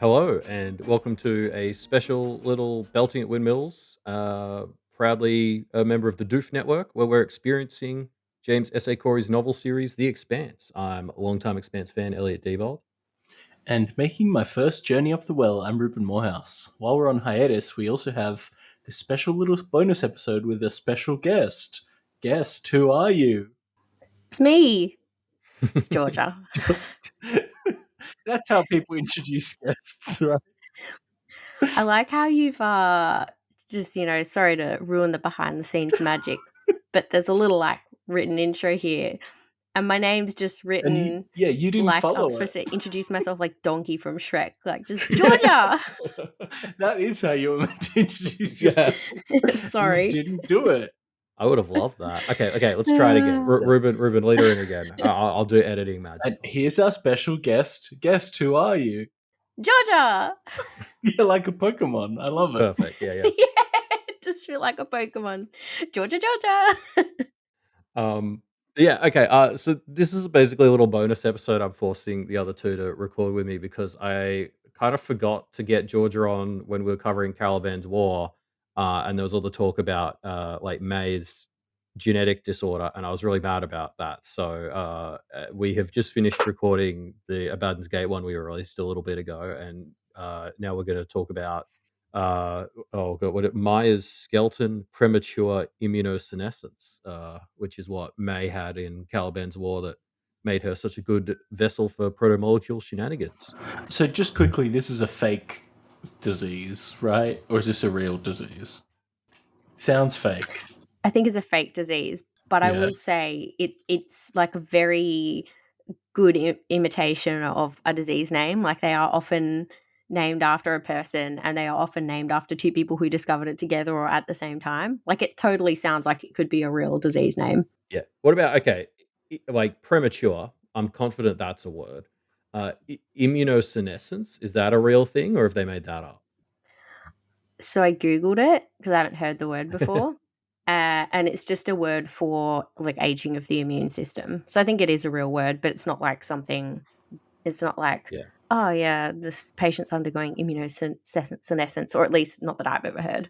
Hello, and welcome to a special little Belting at Windmills, proudly a member of the Doof Network, where we're experiencing James S. A. Corey's novel series, The Expanse. I'm a longtime Expanse fan, Elliot Diebold. And making my first journey up the well, I'm Ruben Morehouse. While we're on hiatus, we also have this special little bonus episode with a special guest. Guest, who are you? It's me. It's Georgia. That's how people introduce guests, right? I like how you've just, sorry to ruin the behind the scenes magic, but there's a little written intro here. And my name's just written you didn't like follow I'm supposed to introduce myself like Donkey from Shrek, like just Georgia. That is how you were meant to introduce yourself. Sorry. You didn't do it. I would have loved that. Okay, let's try it again. Ruben, lead her in again. I'll do editing magic. And here's our special guest. Guest, who are you? Georgia. You're like a Pokemon. I love it. Perfect. Yeah. Just feel like a Pokemon. Georgia. Yeah, okay. So this is basically a little bonus episode. I'm forcing the other two to record with me because I kind of forgot to get Georgia on when we were covering Caliban's War, and there was all the talk about like May's genetic disorder, and I was really mad about that. So we have just finished recording the Abaddon's Gate one we released a little bit ago, and now we're going to talk about Maya's skeleton premature immunosenescence, which is what May had in Caliban's War that made her such a good vessel for proto-molecule shenanigans. So just quickly, this is a fake disease, right? Or is this a real disease? Sounds fake. I think it's a fake disease, but I will say it's like a very good imitation of a disease name. Like they are often named after a person, and they are often named after two people who discovered it together or at the same time. Like it totally sounds like it could be a real disease name. Yeah. What about like premature? I'm confident that's a word. Immunosenescence, is that a real thing, or have they made that up? So I googled it because I haven't heard the word before. And it's just a word for like aging of the immune system. So I think it is a real word, but it's not like something. It's not like, oh yeah, this patient's undergoing immunosenescence, or at least not that I've ever heard.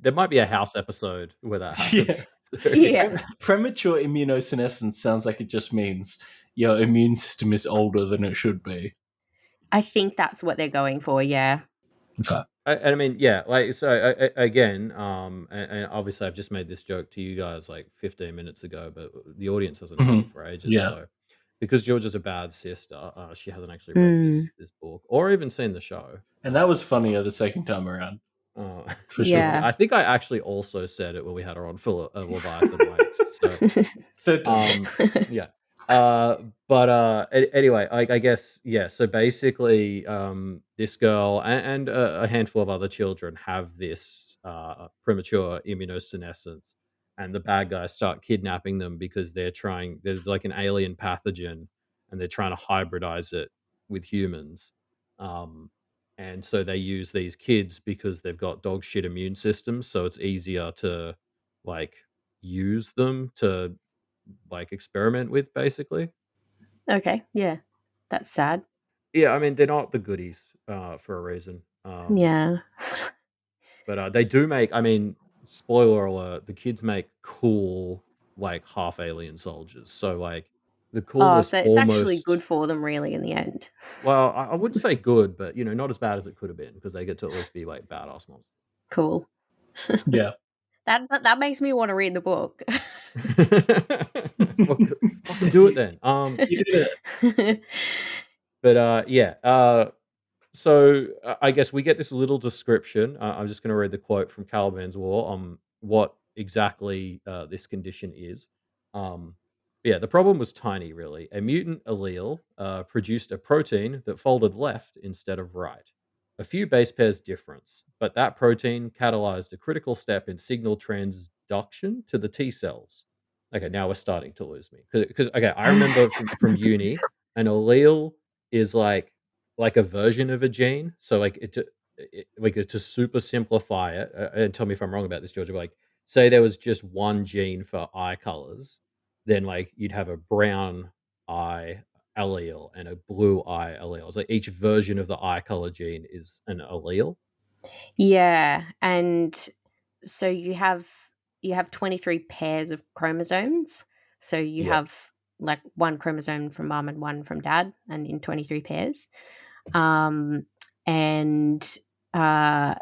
There might be a House episode where that happens. Yeah. Premature immunosenescence sounds like it just means your immune system is older than it should be. I think that's what they're going for. Yeah. Okay. I mean, yeah, like, so again, and obviously I've just made this joke to you guys like 15 minutes ago, but the audience hasn't heard it for ages. Yeah. So because Georgia's a bad sister, she hasn't actually read this book or even seen the show. And that was funnier the second time around. For sure. Yeah. I think I actually also said it when we had her on for Leviathan Wakes. So, yeah. But anyway, I guess, yeah. So basically, this girl and a handful of other children have this premature immunosenescence, and the bad guys start kidnapping them because there's like an alien pathogen, and they're trying to hybridize it with humans. And so they use these kids because they've got dog shit immune systems, so it's easier to like use them to like experiment with, basically. Okay. Yeah. That's sad. Yeah, I mean they're not the goodies for a reason. Yeah. But they do make. I mean, spoiler alert: the kids make cool like half alien soldiers. So like the coolest. So it's actually good for them, really, in the end. Well, I wouldn't say good, but not as bad as it could have been because they get to at least be like badass monsters. Cool. Yeah. That makes me want to read the book. Fucking do it then. You did it. But yeah. So I guess we get this little description. I'm just going to read the quote from Caliban's War on what exactly this condition is. Yeah, the problem was tiny, really. A mutant allele produced a protein that folded left instead of right. A few base pairs difference, but that protein catalyzed a critical step in signal transduction to the T cells. Okay, now we're starting to lose me. Because okay, I remember from uni, an allele is like a version of a gene. So like to super simplify it, and tell me if I'm wrong about this, Georgia. But like, say there was just one gene for eye colors, then like you'd have a brown eye allele and a blue eye allele. It's like each version of the eye color gene is an allele. Yeah, and so you have 23 pairs of chromosomes. So you Yeah. have like one chromosome from mum and one from dad, and in 23 pairs. Um, and uh,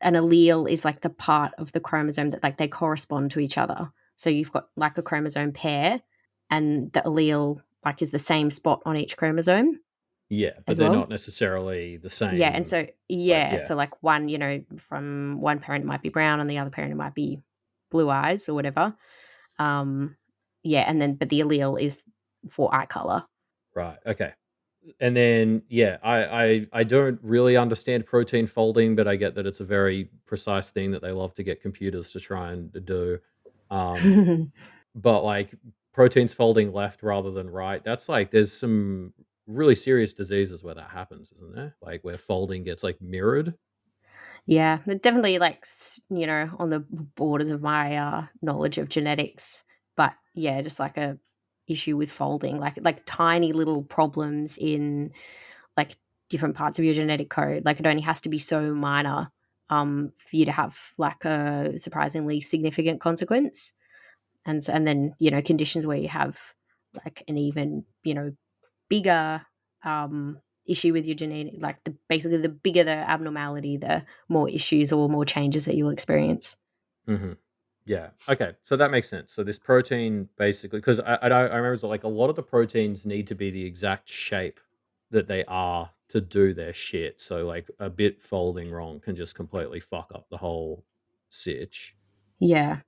an allele is like the part of the chromosome that like they correspond to each other. So you've got like a chromosome pair, and the allele like is the same spot on each chromosome Yeah, but as they're well. not necessarily the Yeah, and same. so Like, yeah, yeah. so like one, from one parent it might be brown and the other parent it might be blue eyes or whatever. Um, yeah, and then but the allele is for eye color. Right. Okay. And then, yeah, I don't really understand protein folding, but I get that it's a very precise thing that they love to get computers to try and do. Um, but like proteins folding left rather than right, that's like there's some really serious diseases where that happens, isn't there? Like where folding gets like mirrored. Yeah, they're definitely like on the borders of my knowledge of genetics, but yeah, just like a issue with folding, like tiny little problems in like different parts of your genetic code. Like it only has to be so minor for you to have like a surprisingly significant consequence. And then conditions where you have like an even bigger issue with your genetic, like basically the bigger the abnormality, the more issues or more changes that you'll experience. Hmm. Yeah. Okay. So that makes sense. So this protein basically, because I remember that like a lot of the proteins need to be the exact shape that they are to do their shit. So like a bit folding wrong can just completely fuck up the whole sitch. Yeah,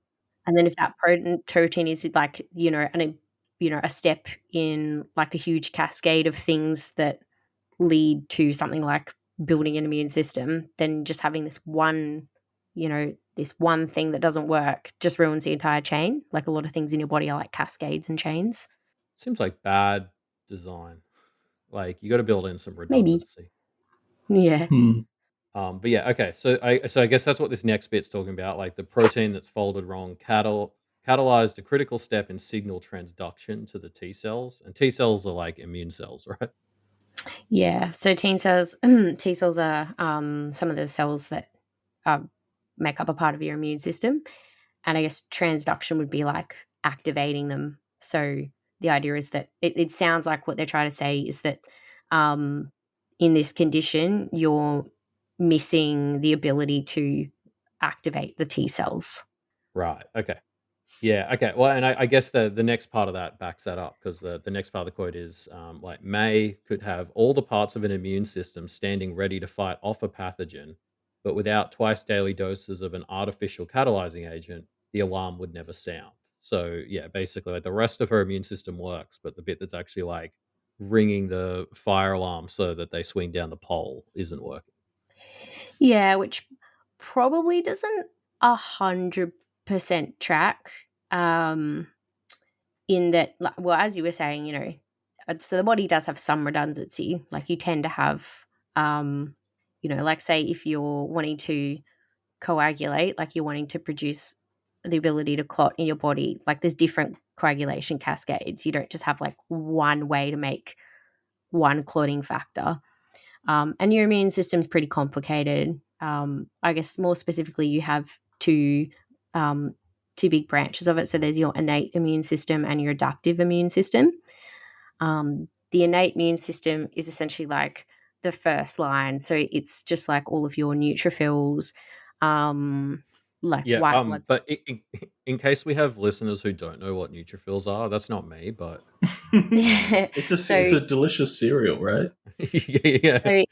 and then if that protein is like a step in like a huge cascade of things that lead to something like building an immune system, then just having this one thing that doesn't work just ruins the entire chain. Like a lot of things in your body are like cascades and chains. Seems like bad design. Like you got to build in some Maybe. redundancy. Yeah. Hmm. But yeah, okay. So I guess that's what this next bit's talking about. Like the protein that's folded wrong catalyzed a critical step in signal transduction to the T cells, and T cells are like immune cells, right? Yeah. So T cells are some of the cells that uh, make up a part of your immune system. And I guess transduction would be like activating them. So the idea is that it sounds like what they're trying to say is that um, in this condition, you're missing the ability to activate the T cells. Right. Okay. Yeah. Okay. Well, and I guess the next part of that backs that up because the next part of the quote is like May could have all the parts of an immune system standing ready to fight off a pathogen, but without twice daily doses of an artificial catalyzing agent, the alarm would never sound. So yeah, basically, like the rest of her immune system works, but the bit that's actually like ringing the fire alarm so that they swing down the pole isn't working. Yeah, which probably doesn't 100% track. Um, in that, like, well, as you were saying, so the body does have some redundancy. Like you tend to have, like say if you're wanting to coagulate, like you're wanting to produce the ability to clot in your body, like there's different coagulation cascades. You don't just have like one way to make one clotting factor. And your immune system's pretty complicated. I guess more specifically, you have um, two big branches of it. So there's your innate immune system and your adaptive immune system. The innate immune system is essentially like the first line. So it's just like all of your neutrophils, like Yeah. white blood. But in case we have listeners who don't know what neutrophils are, that's not me, but It's so a delicious cereal, right? yeah. So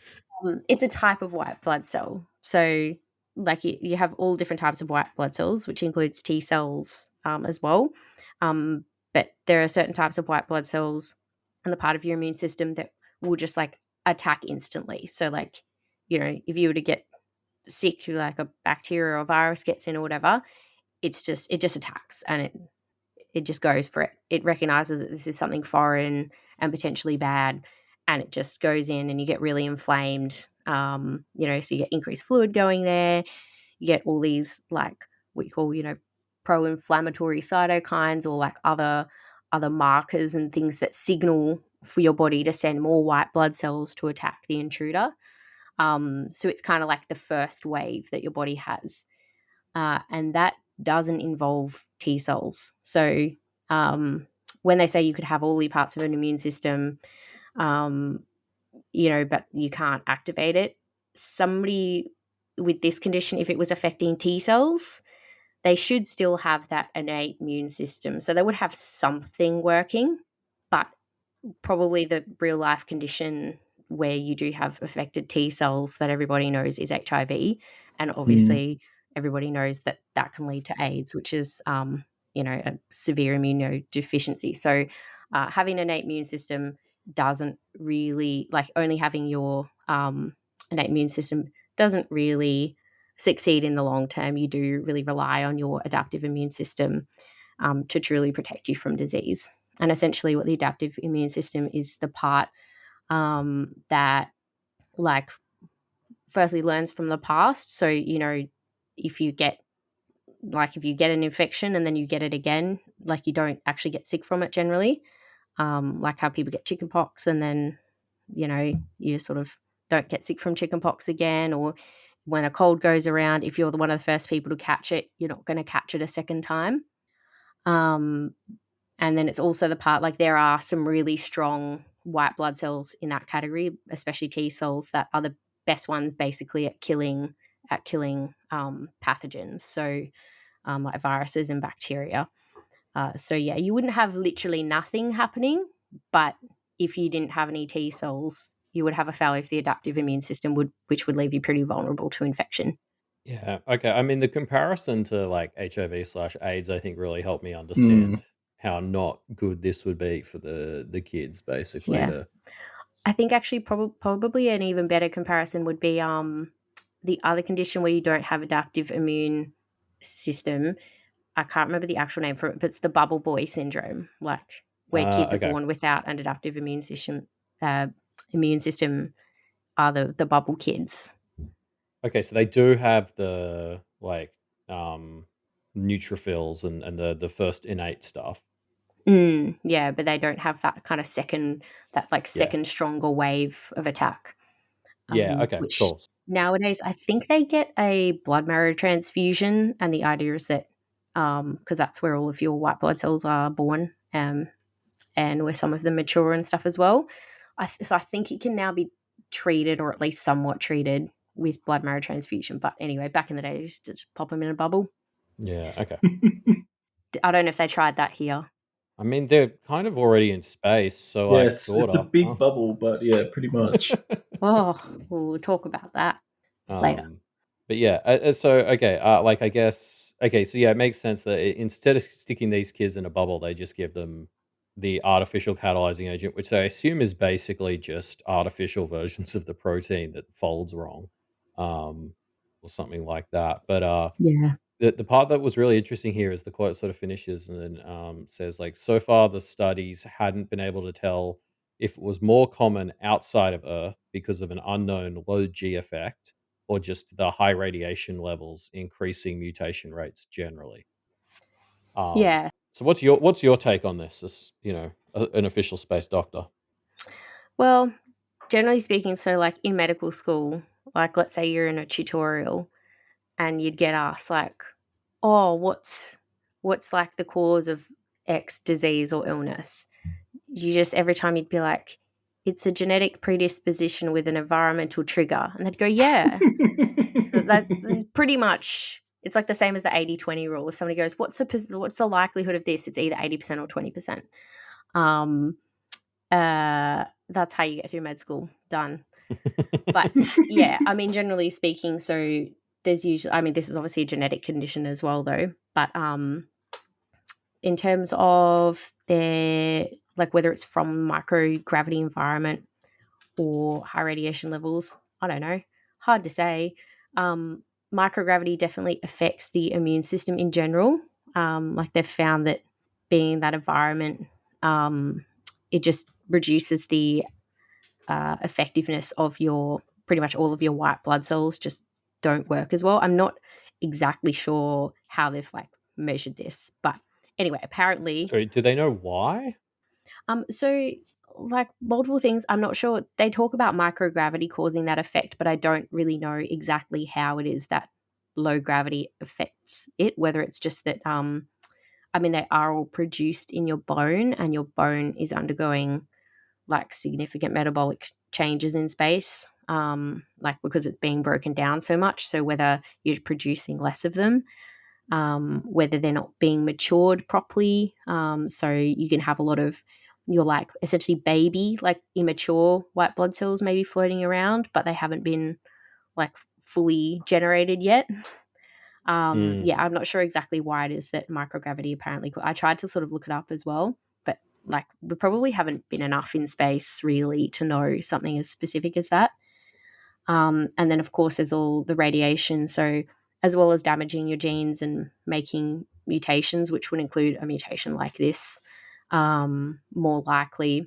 it's a type of white blood cell. So, like you have all different types of white blood cells, which includes T cells as well. Um, but there are certain types of white blood cells on the part of your immune system that will just like attack instantly. So, like, if you were to get sick, like a bacteria or virus gets in or whatever, it just attacks and it just goes for it. It recognizes that this is something foreign and potentially bad, and it just goes in, and you get really inflamed. So you get increased fluid going there. You get all these like what you call, pro-inflammatory cytokines or like other markers and things that signal for your body to send more white blood cells to attack the intruder. So it's kind of like the first wave that your body has. And that doesn't involve T cells. So when they say you could have all the parts of an immune system, but you can't activate it, somebody with this condition, if it was affecting T cells, they should still have that innate immune system. So they would have something working, but probably the real life condition where you do have affected T cells that everybody knows is HIV. And obviously everybody knows that that can lead to AIDS, which is, a severe immunodeficiency. So having an innate immune system doesn't really, like only having your innate immune system doesn't really succeed in the long term. You do really rely on your adaptive immune system to truly protect you from disease. And essentially what the adaptive immune system is the part that, like, firstly learns from the past. So, if you get an infection and then you get it again, like you don't actually get sick from it generally. Like how people get chickenpox and then, you sort of don't get sick from chickenpox again. Or when a cold goes around, if you're one of the first people to catch it, you're not going to catch it a second time. And then it's also the part, like there are some really strong white blood cells in that category, especially T cells, that are the best ones basically at killing pathogens. So like viruses and bacteria. So yeah, you wouldn't have literally nothing happening, but if you didn't have any T cells, you would have a failure of the adaptive immune system, which would leave you pretty vulnerable to infection. Yeah. Okay. I mean, the comparison to like HIV/AIDS, I think, really helped me understand how not good this would be for the kids, basically. Yeah. I think actually probably an even better comparison would be the other condition where you don't have adaptive immune system. I can't remember the actual name for it, but it's the bubble boy syndrome, like where kids are Okay. born without an adaptive immune system. Are the bubble kids. Okay, so they do have the like neutrophils and the first innate stuff. Yeah, but they don't have that kind of second Yeah. stronger wave of attack. Yeah. Okay. Which Cool. nowadays I think they get a blood marrow transfusion, and the idea is that because that's where all of your white blood cells are born, and where some of them mature and stuff as well. So I think it can now be treated, or at least somewhat treated, with blood marrow transfusion. But anyway, back in the day, you used to just pop them in a bubble. Yeah. Okay. I don't know if they tried that here. I mean, they're kind of already in space, so like Yes, it's a sorta. big bubble, but yeah, pretty much. Oh, we'll talk about that later. But yeah, so okay, like I guess okay, so yeah, it makes sense that instead of sticking these kids in a bubble, they just give them the artificial catalyzing agent, which I assume is basically just artificial versions of the protein that folds wrong, or something like that. But Yeah. the part that was really interesting here is the quote sort of finishes and then says like, so far the studies hadn't been able to tell if it was more common outside of Earth because of an unknown low G effect or just the high radiation levels increasing mutation rates generally. Yeah. So what's your take on this? As an official space doctor. Well, generally speaking, so like in medical school, like let's say you're in a tutorial and you'd get asked like, oh, what's like the cause of X disease or illness? You just, every time you'd be like, it's a genetic predisposition with an environmental trigger. And they'd go, yeah. So that is pretty much, it's like the same as the 80-20 rule. If somebody goes, what's the likelihood of this? It's either 80% or 20%. That's how you get through med school. Done. But yeah, I mean, generally speaking, so there's usually, I mean, this is obviously a genetic condition as well though, but in terms of their, like whether it's from microgravity environment or high radiation levels, I don't know, hard to say. Microgravity definitely affects the immune system in general. Like they've found that being in that environment, it just reduces the effectiveness of your, pretty much all of your white blood cells just don't work as well. I'm not exactly sure how they've like measured this, but anyway, apparently. Sorry, do they know why? So like multiple things. I'm not sure. They talk about microgravity causing that effect, but I don't really know exactly how it is that low gravity affects it, whether it's just that I mean, they are all produced in your bone, and your bone is undergoing like significant metabolic changes in space, like because it's being broken down so much. So whether you're producing less of them, whether they're not being matured properly, so you can have a lot of your like essentially baby, like immature white blood cells maybe floating around, but they haven't been like fully generated yet. Mm. Yeah, I'm not sure exactly why it is that microgravity apparently. I tried to sort of look it up as well, but like we probably haven't been enough in space really to know something as specific as that. And then, of course, there's all the radiation. So, as well as damaging your genes and making mutations, which would include a mutation like this, more likely.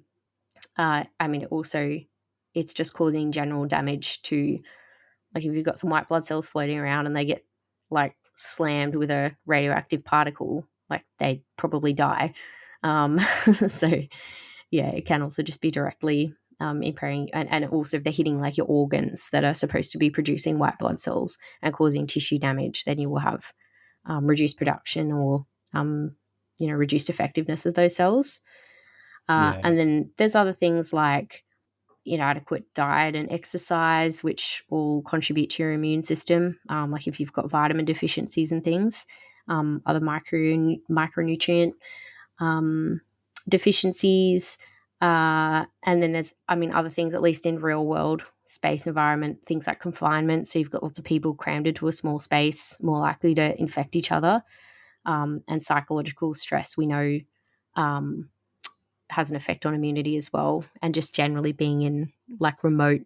I mean, also, it's just causing general damage to, like, if you've got some white blood cells floating around and they get, like, slammed with a radioactive particle, like, they probably die. So, yeah, it can also just be directly impairing, and also if they're hitting like your organs that are supposed to be producing white blood cells and causing tissue damage, then you will have reduced production or reduced effectiveness of those cells. Yeah. And then there's other things like inadequate diet and exercise, which all contribute to your immune system. Like if you've got vitamin deficiencies and things, other micronutrient deficiencies. And then there's, I mean, other things, at least in real world space environment, things like confinement. So you've got lots of people crammed into a small space, more likely to infect each other. And psychological stress, we know, has an effect on immunity as well. And just generally being in like remote,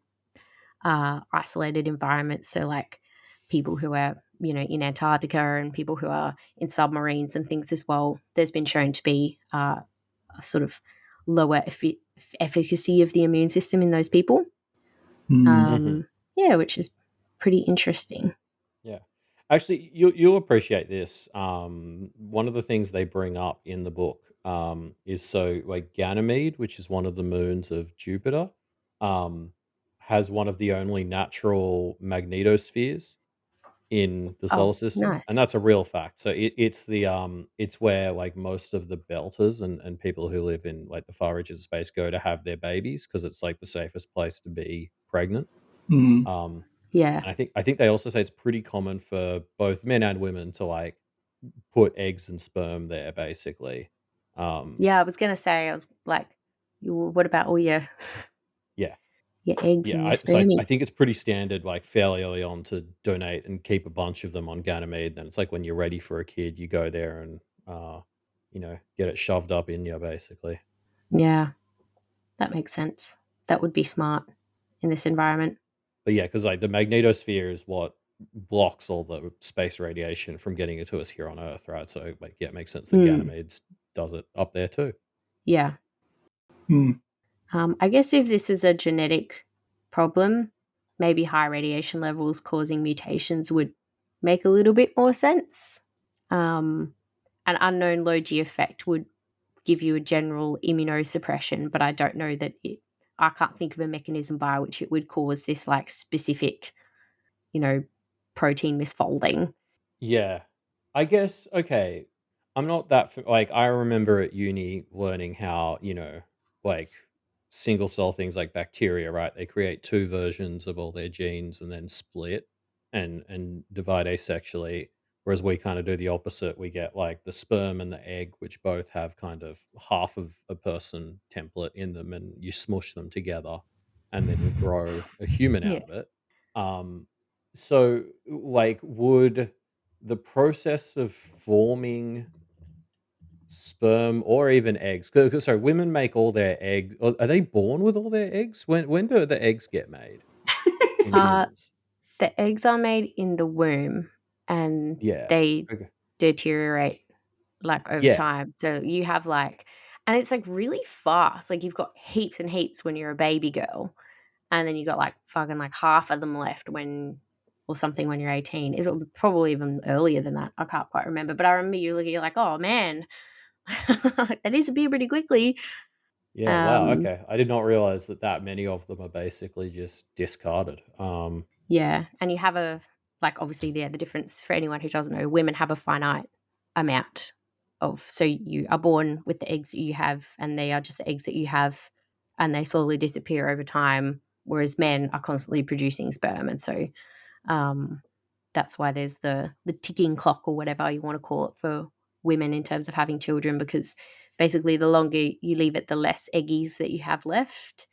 isolated environments. So like people who are, in Antarctica and people who are in submarines and things as well, there's been shown to be a sort of lower efficacy of the immune system in those people. Mhm. Yeah, which is pretty interesting. Yeah. Actually, you'll appreciate this. One of the things they bring up in the book is so like Ganymede, which is one of the moons of Jupiter, um, has one of the only natural magnetospheres in the Oh, solar system, and nice. that's a real fact. So it's where like most of the belters and people who live in like the far reaches of space go to have their babies because it's like the safest place to be pregnant. Mm. Um, Yeah. and I think they also say it's pretty common for both men and women to like put eggs and sperm there, basically. Um, Yeah, I was going to say, I was like, what about all your, yeah, your eggs yeah. and your It's like I spermie? think it's pretty standard, like fairly early on, to donate and keep a bunch of them on Ganymede. Then it's like when you're ready for a kid, you go there and get it shoved up in you, basically. Yeah, that makes sense. That would be smart in this environment. But yeah, because like the magnetosphere is what blocks all the space radiation from getting to us here on Earth, right? So like, yeah, it makes sense that Mm, Ganymedes does it up there too. yeah. Mm. I guess if this is a genetic problem, maybe high radiation levels causing mutations would make a little bit more sense. Um, an unknown low G effect would give you a general immunosuppression, but I don't know that I can't think of a mechanism by which it would cause this like specific, you know, protein misfolding. Yeah. I guess, okay. I'm not that, like, I remember at uni learning how, like single cell things like bacteria, right? They create two versions of all their genes and then split and divide asexually. Whereas we kind of do the opposite. We get like the sperm and the egg, which both have kind of half of a person template in them, and you smush them together and then you grow a human Yeah. out of it. Um, so, like, would the process of forming sperm or even eggs? Sorry, women make all their eggs. Are they born with all their eggs? When do the eggs get made in Uh, humans? the eggs are made in the womb and Yeah. they Okay. deteriorate like over Yeah. time. So you have like, and it's like really fast. Like you've got heaps and heaps when you're a baby girl, and then you got like fucking like half of them left or something when you're 18. It'll probably even earlier than that. I can't quite remember, but I remember you looking, you're like, oh man, that needs to be pretty quickly. Yeah, wow, okay. I did not realize that many of them are basically just discarded. Yeah, and you have obviously the difference for anyone who doesn't know, women have a finite amount of, so you are born with the eggs that you have, and they are just the eggs that you have, and they slowly disappear over time, whereas men are constantly producing sperm, and so um, that's why there's the ticking clock or whatever you want to call it for women in terms of having children, because basically the longer you leave it, the less eggies that you have left.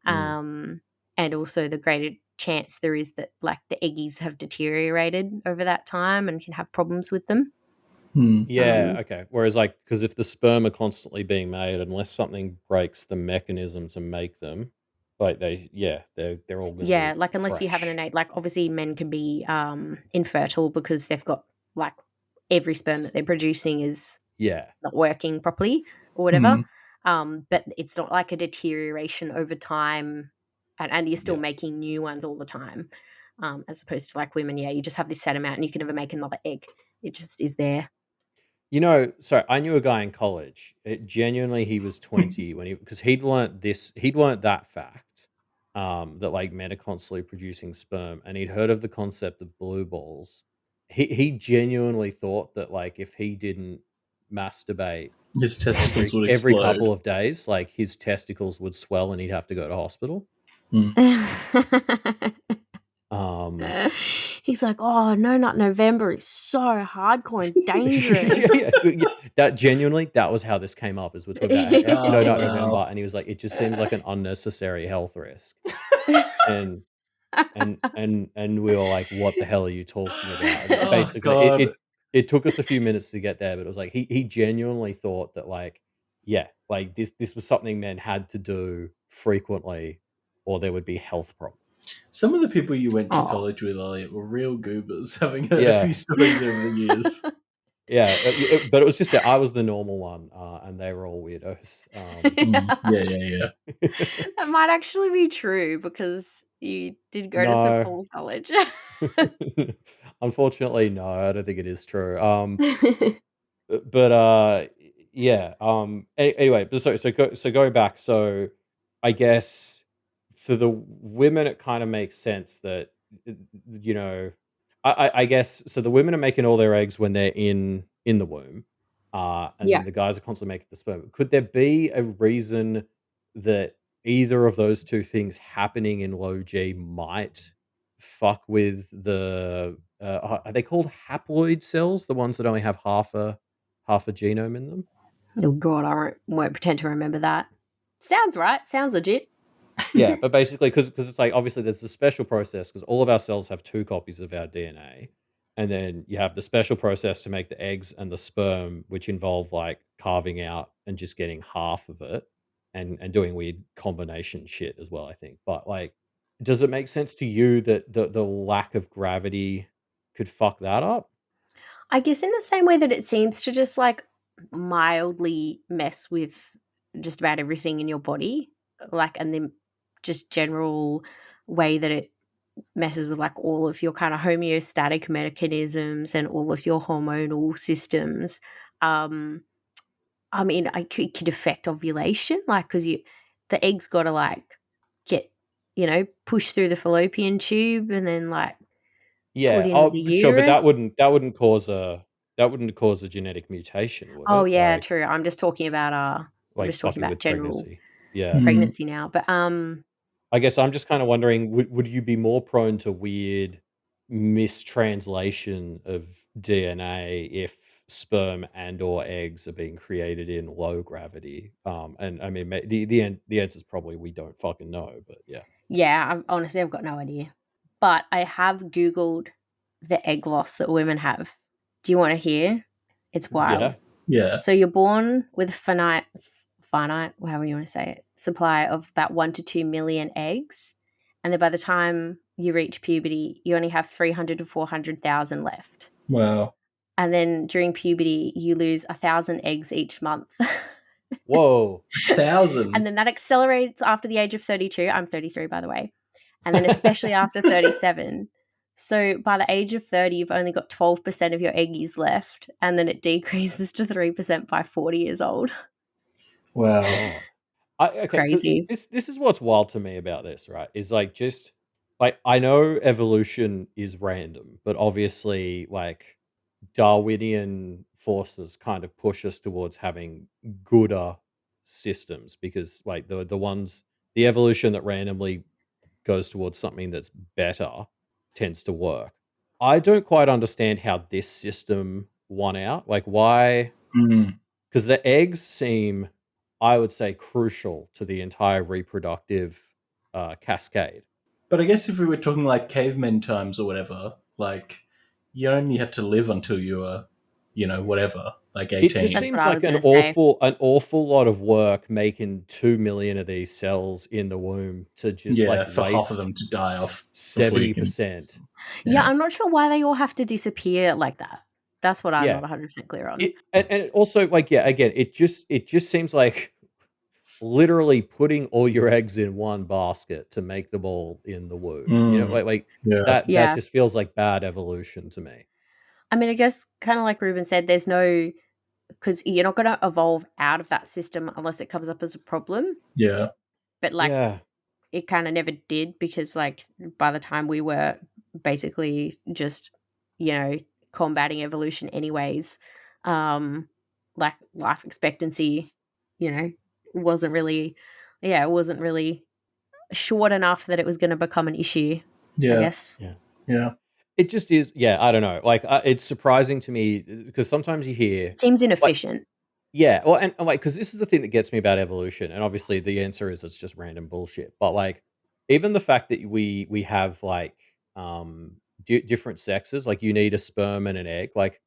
Mm. And also the greater chance there is that like the eggies have deteriorated over that time and can have problems with them. Yeah, okay. Whereas, like, because if the sperm are constantly being made, unless something breaks the mechanism to make them, like they're all going to Yeah, be like unless you have an fresh. innate, like obviously men can be infertile because they've got like every sperm that they're producing is Yeah, not working properly or whatever. But it's not like a deterioration over time, and you're still yeah. making new ones all the time. As opposed to like women, yeah, you just have this set amount and you can never make another egg. It just is there. So I knew a guy in college. Genuinely, he was 20 when because he'd learnt that fact, that like men are constantly producing sperm, and he'd heard of the concept of blue balls. He genuinely thought that like if he didn't masturbate His testicles would every explode. couple of days, like his testicles would swell and he'd have to go to hospital. Um, He's like, oh no, not November. It's so hardcore and dangerous. yeah. That genuinely, that was how this came up. Is we're talking about no, Oh, not wow. November, and he was like, it just seems like an unnecessary health risk, and and we were like, what the hell are you talking about? And Oh, basically, God. it took us a few minutes to get there, but it was like he genuinely thought that like yeah, like this was something men had to do frequently, or there would be health problems. Some of the people you went to Oh. college with, Elliot, were real goobers, having heard a Yeah. few stories over the years. Yeah, but it was just that I was the normal one, and they were all weirdos. Yeah. That might actually be true because you did go to St. No. Paul's College. Unfortunately, no, I don't think it is true. But yeah. Anyway, but so going back. So I guess for the women, it kind of makes sense that uh, you know, I guess so. The women are making all their eggs when they're in the womb, and Yeah. then the guys are constantly making the sperm. Could there be a reason that either of those two things happening in low G might fuck with the are they called haploid cells? The ones that only have half a genome in them? Oh God, I won't pretend to remember that. Sounds right. Sounds legit. Yeah, but basically, because it's like obviously there's a special process because all of our cells have two copies of our DNA, and then you have the special process to make the eggs and the sperm, which involve like carving out and just getting half of it, and doing weird combination shit as well. I think, but like, does it make sense to you that the lack of gravity could fuck that up? I guess in the same way that it seems to just like mildly mess with just about everything in your body, like, and then just general way that it messes with like all of your kind of homeostatic mechanisms and all of your hormonal systems. Um, I mean, it could affect ovulation, like because the egg's got to like get pushed through the fallopian tube and then like put Yeah. in Oh, the but sure, but uterus. that wouldn't cause a genetic mutation, would Oh it? yeah, true. I'm Like just talking fucking about with general pregnancy. Yeah. pregnancy now. But I guess I'm just kind of wondering, would you be more prone to weird mistranslation of DNA if sperm and or eggs are being created in low gravity? And I mean, the answer is probably we don't fucking know, but yeah. yeah, honestly I've got no idea. But I have googled the egg loss that women have. Do you want to hear? It's wild. Yeah. Yeah. So you're born with finite, however you want to say it, supply of about 1 to 2 million eggs, and then by the time you reach puberty, you only have 300 to 400,000 left. Wow. And then during puberty, you lose 1,000 eggs each month. Whoa. 1,000. And then that accelerates after the age of 32. I'm 33, by the way. And then especially after 37. So by the age of 30, you've only got 12% of your eggies left. And then it decreases to 3% by 40 years old. Wow. God. It's Okay, because crazy. this is what's wild to me about this, right? Is like just like I know evolution is random, but obviously like Darwinian forces kind of push us towards having gooder systems because like the evolution that randomly goes towards something that's better tends to work. I don't quite understand how this system won out. Like why? Mm. Because the eggs seem, I would say, crucial to the entire reproductive cascade. But I guess if we were talking like cavemen times or whatever, like you only had to live until you were, whatever, like It just 18. That's what seems I like was gonna say. an awful lot of work making 2 million of these cells in the womb to just like Yeah, for half of waste them to die off before you can. 70%. Yeah, Yeah. I'm not sure why they all have to disappear like that. That's what I'm not Yeah. 100% clear on. And also like yeah, again, it just seems like literally putting all your eggs in one basket to make them all in the womb. Mm. Like Yeah. that Yeah. just feels like bad evolution to me. I mean, I guess kind of like Ruben said, there's no, because you're not going to evolve out of that system unless it comes up as a problem. Yeah. But like, Yeah. it kind of never did because like by the time we were basically just, combating evolution anyways, like life expectancy, you know, wasn't really, yeah, it wasn't really short enough that it was going to become an issue, I Yeah. guess. Yeah. Yeah. It just is. Yeah, I don't know. Like, it's surprising to me because sometimes you hear, It seems like, inefficient. yeah, well, and like, because this is the thing that gets me about evolution, and obviously the answer is it's just random bullshit. But like, even the fact that we have like different sexes, like you need a sperm and an egg, like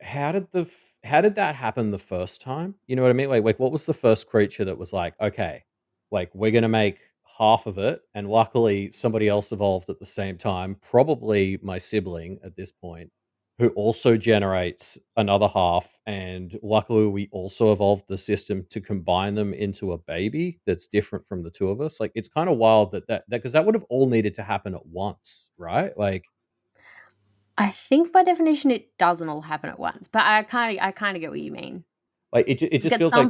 how did that happen the first time? You know what I mean? Like what was the first creature that was like, okay, like we're gonna make half of it, and luckily somebody else evolved at the same time, probably my sibling at this point, who also generates another half, and luckily we also evolved the system to combine them into a baby that's different from the two of us. Like it's kind of wild that because that would have all needed to happen at once, right? I think by definition it doesn't all happen at once, but I kind of get what you mean. Like it Like just feels like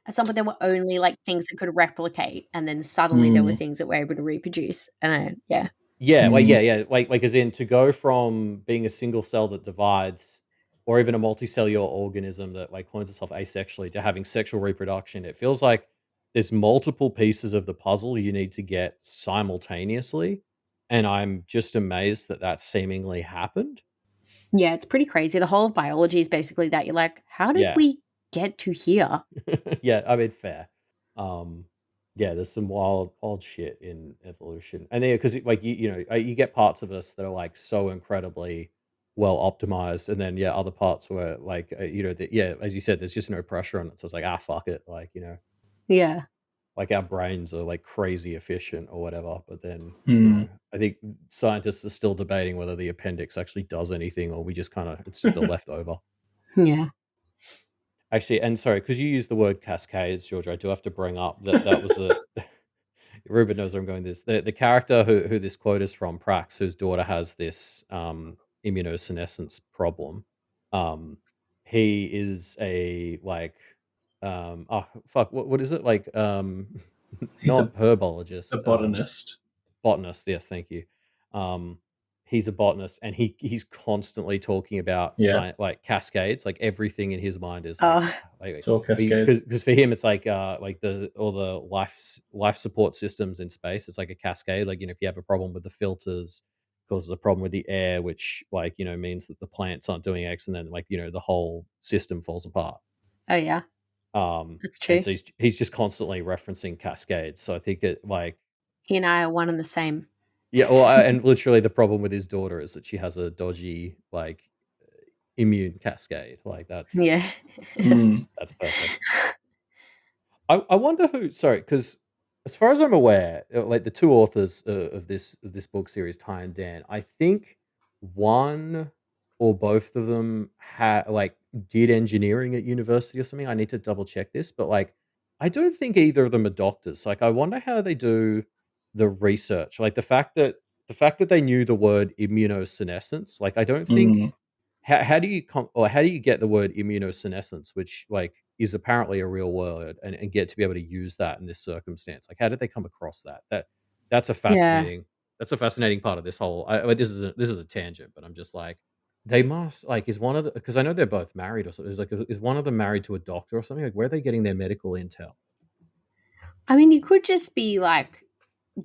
at some point there were only like things that could replicate, and then suddenly there were Mm. things that were able to reproduce. And yeah, yeah, like Mm. like as in to go from being a single cell that divides, or even a multicellular organism that like clones itself asexually to having sexual reproduction. It feels like there's multiple pieces of the puzzle you need to get simultaneously, and I'm just amazed that that seemingly happened. yeah, it's pretty crazy. The whole of biology is basically that. You're like, how did Yeah, we get to here? yeah, I mean, fair. Um, yeah, there's some wild shit in evolution, and then because like you get parts of us that are like so incredibly well optimized, and then yeah, other parts where like yeah, as you said, there's just no pressure on it, so it's like fuck it, like Yeah, like our brains are like crazy efficient or whatever, but then Mm. I think scientists are still debating whether the appendix actually does anything, or we just kind of it's just a leftover. yeah. Actually, and sorry, because you used the word cascades, George, I do have to bring up that that was a Ruben knows where I'm going with this. The character who this quote is from, Prax, whose daughter has this immunosenescence problem. Um, he is a like oh fuck, what is it? Like He's not a herbologist, botanist. botanist, yes, thank you. Um, he's a botanist, and he's constantly talking about Yeah. science, like cascades. Like everything in his mind is like, Oh, It's all cascades. because for him, it's like the all the life support systems in space. It's like a cascade. Like if you have a problem with the filters, causes a problem with the air, which means that the plants aren't doing X, and then the whole system falls apart. oh yeah, that's And true. so he's just constantly referencing cascades. So I think it like He and I are one and the same. yeah, well, and literally the problem with his daughter is that she has a dodgy like immune cascade. Like Yeah. Mm. that's perfect. I wonder who. Sorry, because as far as I'm aware, like the two authors of this book series, Ty and Dan, I think one or both of them had like did engineering at university or something. I need to double check this, but like I don't think either of them are doctors. Like I wonder how they do the research. Like the fact that they knew the word immunosenescence. Like I don't think Mm. how do you or how do you get the word immunosenescence, which like is apparently a real word, and get to be able to use that in this circumstance. Like, how did they come across that? That's a Yeah. fascinating part of this whole. This is a tangent, but I'm just like, they must like is one of the because I know they're both married or something. Is like is one of them married to a doctor or something? Like, where are they getting their medical intel? I mean, you could just be like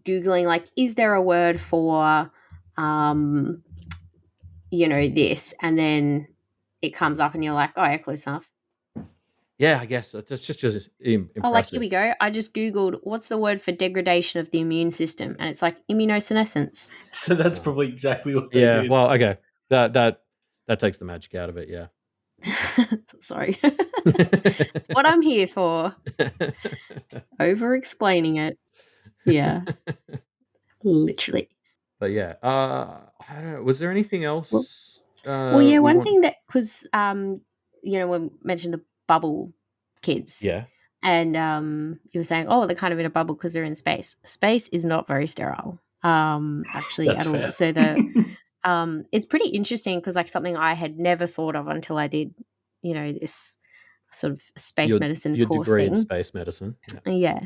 Googling, like, is there a word for, this? And then it comes up and you're like, oh, yeah, close enough. Yeah, I guess that's just Oh, like, here impressive. we go. I just Googled, what's the word for degradation of the immune system? And it's like immunosenescence. So that's probably exactly what they Yeah, did. well, okay, that takes the magic out of it. Yeah. Sorry. It's what I'm here for. Over explaining it. Yeah, literally. But yeah, I don't know. Was there anything Well, else? yeah, We one want. thing that, because, we mentioned the bubble kids. Yeah. And you were saying, oh, they're kind of in a bubble because they're in space. Space is not very sterile, actually, That's at all. fair. So it's pretty interesting because, like, something I had never thought of until I did, this sort of space medicine Your course degree in thing. space medicine. Yeah.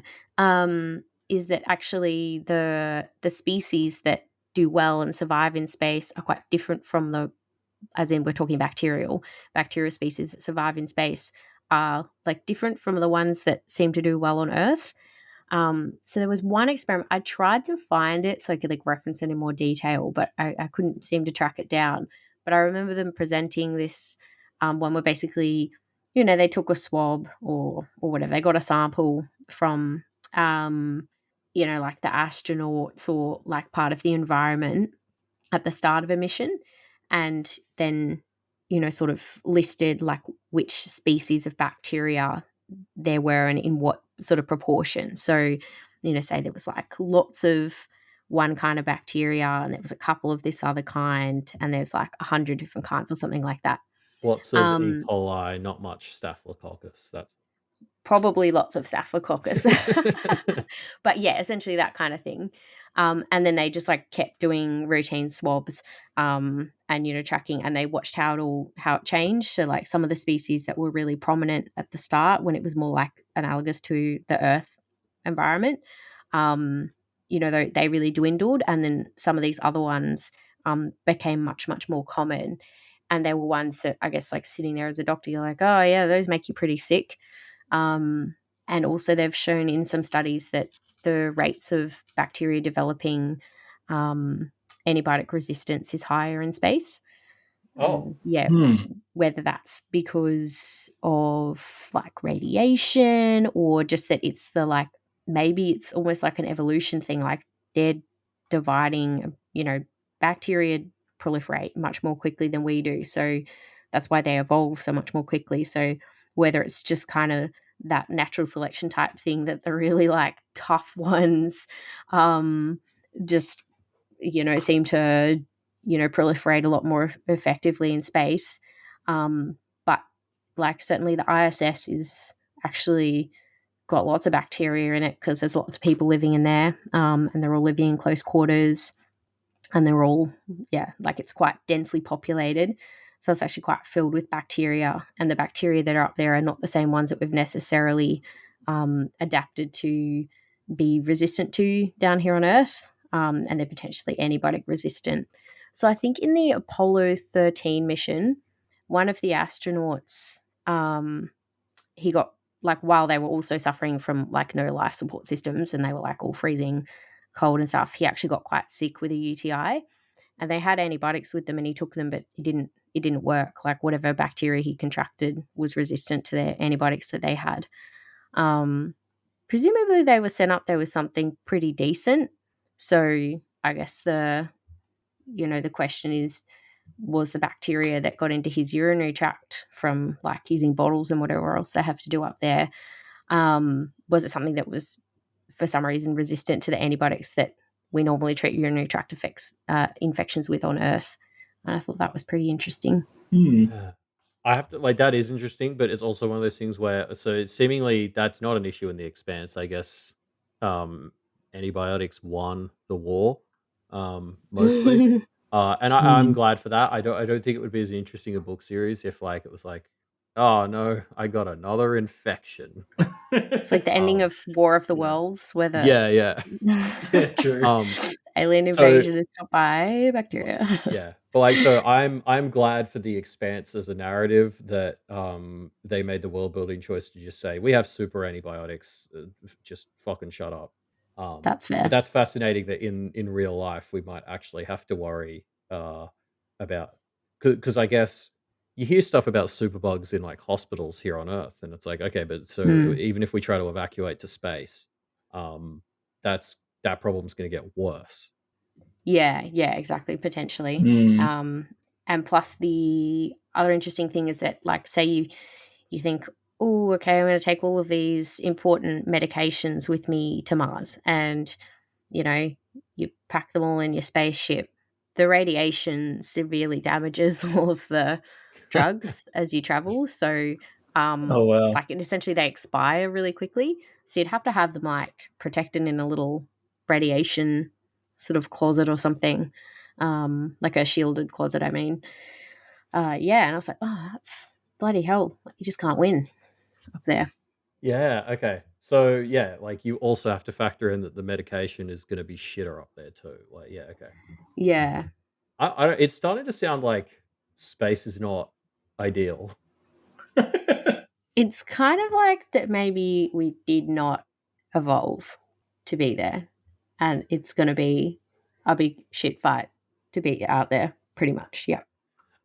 Is that actually the species that do well and survive in space are quite different from as in we're talking bacterial species that survive in space are like different from the ones that seem to do well on Earth. So there was one experiment. I tried to find it so I could like reference it in more detail, but I couldn't seem to track it down. But I remember them presenting this one where basically, they took a swab or whatever. They got a sample from, like the astronauts or like part of the environment at the start of a mission, and then sort of listed like which species of bacteria there were and in what sort of proportion. So say there was like lots of one kind of bacteria and there was a couple of this other kind and there's like 100 different kinds or something like that. Lots of E. coli, not much Staphylococcus. That's Probably lots of Staphylococcus. But yeah, essentially that kind of thing. And then they just like kept doing routine swabs and tracking, and they watched how it changed. So like some of the species that were really prominent at the start when it was more like analogous to the Earth environment, they really dwindled, and then some of these other ones became much, much more common. And they were ones that I guess like sitting there as a doctor, you're like, oh yeah, those make you pretty sick. And also they've shown in some studies that the rates of bacteria developing antibiotic resistance is higher in space. Oh. Yeah, whether that's because of like radiation or just that it's maybe it's almost like an evolution thing, like they're dividing, bacteria proliferate much more quickly than we do. So that's why they evolve so much more quickly. So whether it's just kind of that natural selection type thing that the really like tough ones just seem to proliferate a lot more effectively in space, but like certainly the ISS is actually got lots of bacteria in it because there's lots of people living in there, and they're all living in close quarters, and they're all like it's quite densely populated. So it's actually quite filled with bacteria, and the bacteria that are up there are not the same ones that we've necessarily adapted to be resistant to down here on Earth, and they're potentially antibiotic resistant. So I think in the Apollo 13 mission, one of the astronauts, he got like while they were also suffering from like no life support systems and they were like all freezing cold and stuff, he actually got quite sick with a UTI. And they had antibiotics with them and he took them, but it didn't work. Like whatever bacteria he contracted was resistant to their antibiotics that they had. Presumably they were sent up there with something pretty decent. So I guess the question is, was the bacteria that got into his urinary tract from like using bottles and whatever else they have to do up there, was it something that was for some reason resistant to the antibiotics that we normally treat urinary tract infections with on Earth? And I thought that was pretty interesting. I have to like that is interesting, but it's also one of those things where so seemingly that's not an issue in the Expanse. I guess antibiotics won the war mostly, and I'm glad for that. I don't think it would be as interesting a book series if like it was like Oh no, I got another infection. It's like the ending of War of the Yeah. Worlds, where the Yeah, yeah. Yeah, true. alien So invasion is stopped by bacteria. yeah, but like, so I'm glad for the Expanse as a narrative that they made the world building choice to just say we have super antibiotics, just fucking shut up. That's But fair. that's fascinating that in real life we might actually have to worry about, because I guess you hear stuff about superbugs in like hospitals here on Earth, and it's like, okay, but so Mm. even if we try to evacuate to space, um, that's that problem's going to get worse. Yeah, yeah, exactly, potentially. Mm. Um, and plus, the other interesting thing is that, like, say you think, oh, okay, I'm going to take all of these important medications with me to Mars, and you know, you pack them all in your spaceship. The radiation severely damages all of the drugs as you travel. So, Oh wow. like, essentially, they expire really quickly. So you'd have to have them like protected in a little radiation sort of closet or something, like a shielded closet. I mean, yeah. And I was like, oh, that's bloody hell. You just can't win up there. Yeah, okay. So yeah, like you also have to factor in that the medication is going to be shitter up there too. Like, yeah, okay. Yeah, It's starting to sound like space is not ideal. it's kind of like that maybe we did not evolve to be there. And it's going to be a big shit fight to be out there, pretty much. Yeah.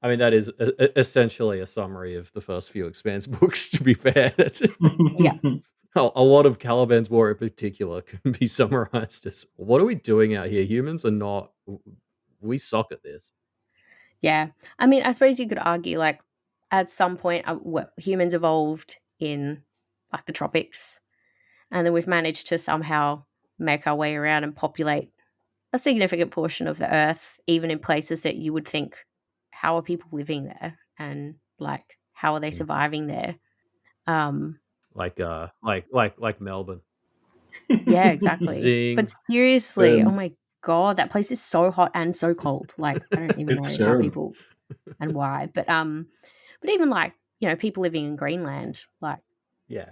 I mean, that is essentially a summary of the first few Expanse books. To be fair, Yeah. a lot of Caliban's War in particular can be summarized as, "What are we doing out here? Humans are not. We suck at this." Yeah. I mean, I suppose you could argue, like, at some point, humans evolved in, like, the tropics. And then we've managed to somehow make our way around and populate a significant portion of the earth, even in places that you would think, how are people living there? And, like, how are they Mm. surviving there? Um, like Melbourne. Yeah, exactly. Zing. But seriously, oh Um, my god, that place is so hot and so cold. Like, I don't even it's know how terrible. people and why. But even like, people living in Greenland, like Yeah.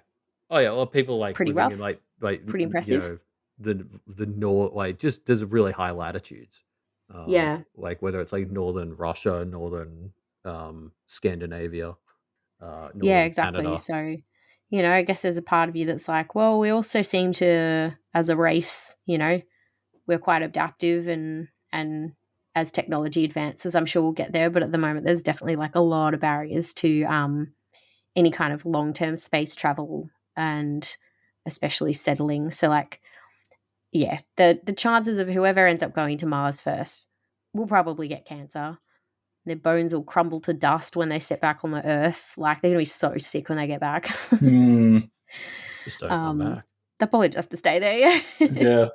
Oh yeah. Well, people like pretty living in rough, pretty you impressive. know the north, like just there's really high latitudes, Yeah. like whether it's like northern Russia, northern Scandinavia, Yeah, northern exactly. Canada. So, I guess there's a part of you that's like, well, we also seem to, as a race, we're quite adaptive and as technology advances, I'm sure we'll get there. But at the moment, there's definitely like a lot of barriers to any kind of long-term space travel and especially settling. So like, yeah, the chances of whoever ends up going to Mars first will probably get cancer. Their bones will crumble to dust when they step back on the Earth. Like they're gonna be so sick when they get back. Hmm. Just don't come um, back. they'll probably just have to stay there. Yeah. Yeah.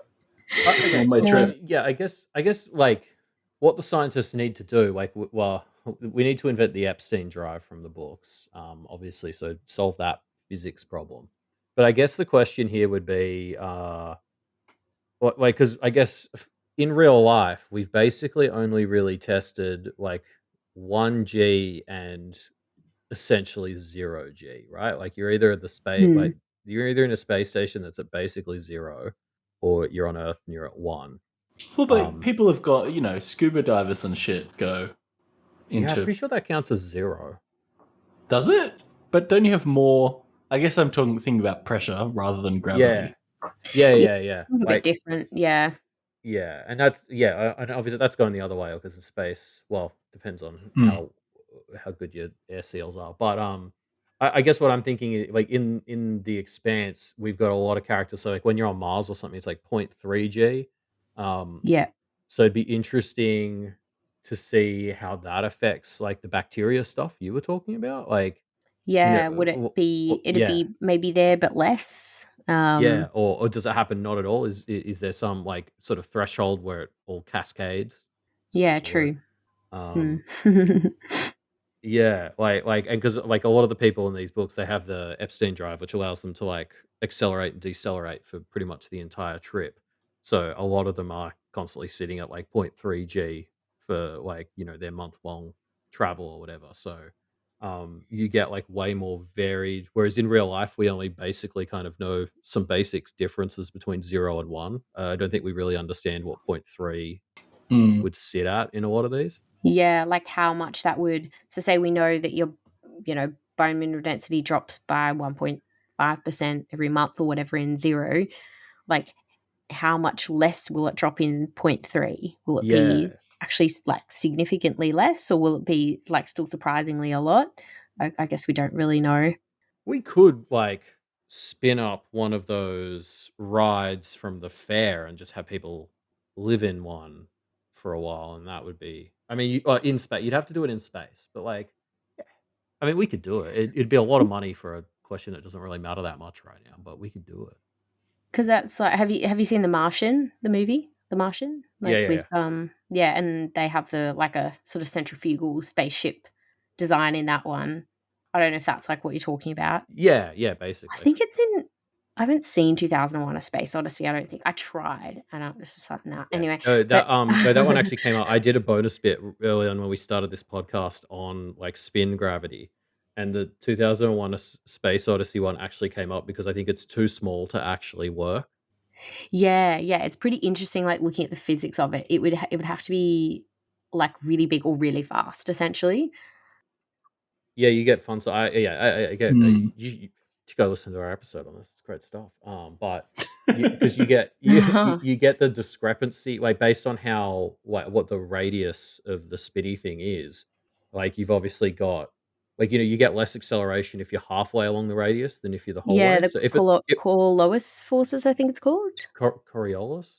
On Okay, my so trip. yeah, I guess like what the scientists need to do, like, well, we need to invent the Epstein drive from the books, obviously, so solve that physics problem. But I guess the question here would be, what, like, because I guess in real life we've basically only really tested like 1G and essentially 0G, right? Like you're either at the space, Hmm. like you're either in a space station that's at basically zero, or you're on Earth and you're at one. Well, but Um, people have got, scuba divers and shit go yeah, I'm into. pretty sure that counts as zero. Does it? But don't you have more? I guess I'm thinking about pressure rather than Yeah, gravity. yeah, Yeah, yeah, yeah. a bit Like, different. Yeah. yeah, and that's yeah, and obviously that's going the other way because in space, well, depends on Hmm. how good your air seals are. But I guess what I'm thinking is like in the Expanse, we've got a lot of characters. So like when you're on Mars or something, it's like 0.3 G. Um, Yeah. so it'd be interesting to see how that affects like the bacteria stuff you were talking about. Like, Yeah. Would it be? It'd yeah, be maybe there, but less. yeah, or does it happen not at all? Is there some like sort of threshold where it all cascades? Yeah. Special word. True. Hmm. Um, yeah, and because like a lot of the people in these books, they have the Epstein drive, which allows them to like accelerate and decelerate for pretty much the entire trip. So a lot of them are constantly sitting at like 0.3 G for like their month long travel or whatever. So you get like way more varied. Whereas in real life, we only basically kind of know some basic differences between 0 and 1. I don't think we really understand what point 3 Mm. would sit at in a lot of these. Yeah, like how much that would. So, say we know that your, bone mineral density drops by 1.5% every month or whatever in 0. Like, how much less will it drop in point 3? Will it be Yeah, actually like significantly less, or will it be like still surprisingly a lot? I guess we don't really know. we could like spin up one of those rides from the fair and just have people live in one for a while, and that would be. I mean, in space, you'd have to do it in space, but like, yeah, I mean, we could do it. It'd be a lot of money for a question that doesn't really matter that much right now, but we could do it. Because that's like, have you seen The Martian, the movie, The Martian? Yeah, Like yeah, with yeah, yeah, and they have the like a sort of centrifugal spaceship design in that one. I don't know if that's like what you're talking about. yeah, yeah. I Basically, think it's in. I haven't seen 2001: A Space Odyssey. I don't think I tried, and I was just like, nah. yeah. Anyway, No, but that one actually came out. I did a bonus bit early on when we started this podcast on like spin gravity, and the 2001 Space Odyssey one actually came up because I think it's too small to actually work. yeah, yeah, it's pretty interesting. Like looking at the physics of it, it would have to be like really big or really fast, essentially. Yeah, you get fun. So I get Mm. you should go listen to our episode on this. It's great stuff. But because you get you get the discrepancy like based on how what the radius of the spinny thing is. Like you've obviously got like you get less acceleration if you're halfway along the radius than if you're the whole Yeah, way. the So if it Coriolis forces, I think it's called. Coriolis,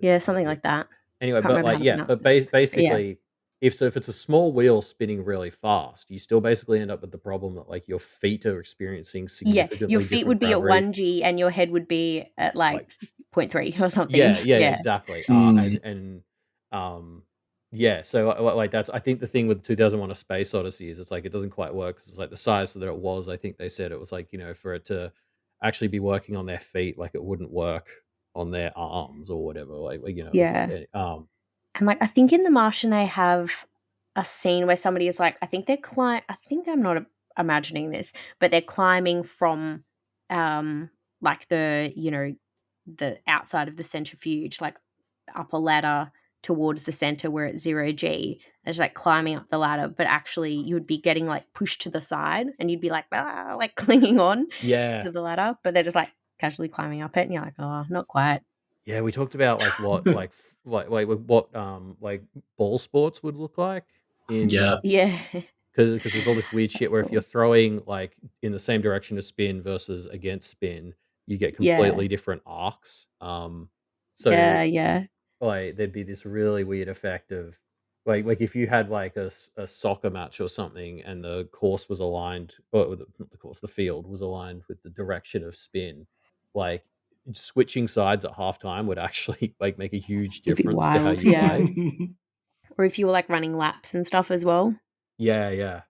Yeah, no something idea. like that. Anyway, Can't but remember how like to yeah, pronounce but it. But yeah. basically, if it's a small wheel spinning really fast, you still basically end up with the problem that like your feet are experiencing Yeah, your significantly feet different would be at gravity. 1G and your head would be at like Like point 0.3 or something. yeah, yeah, yeah, Yeah. exactly. Mm. Um, yeah. So like that's I think the thing with 2001: A Space Odyssey is it's like it doesn't quite work because it's like the size that it was. I think they said it was like for it to actually be working on their feet, like it wouldn't work on their arms or whatever. It was like Yeah. And like I think in The Martian they have a scene where somebody is like, I think I'm not imagining this, but they're climbing from like the outside of the centrifuge, like up a ladder towards the center where it's 0 G. They're just like climbing up the ladder, but actually you would be getting like pushed to the side and you'd be like, like clinging on yeah. to the ladder, but they're just like casually climbing up it and you're like, oh, not quite. Yeah, we talked about like what what like ball sports would look like Yeah. in Yeah. because there's all this weird shit where if you're Cool. throwing like in the same direction as spin versus against spin, you get Yeah. completely different arcs. So Yeah, yeah. like there'd be this really weird effect of like if you had like a soccer match or something and the course was aligned or not the course the field was aligned with the direction of spin like switching sides at halftime would actually like make a huge It'd be difference to how wild, you yeah. play. Or if you were, like, running laps and stuff as well. Yeah, yeah.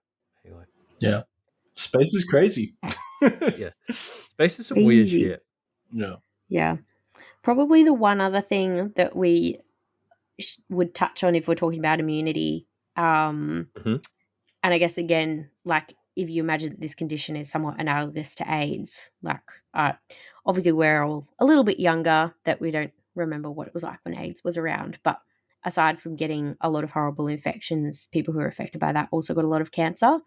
Anyway, Yeah. Space is crazy. yeah, space is some weird Crazy. shit. Yeah. Yeah. Probably the one other thing that we would touch on if we're talking about immunity, Mhm. and I guess, again, like, if you imagine that this condition is somewhat analogous to AIDS, like, obviously we're all a little bit younger that we don't remember what it was like when AIDS was around, but aside from getting a lot of horrible infections, people who are affected by that also got a lot of cancer.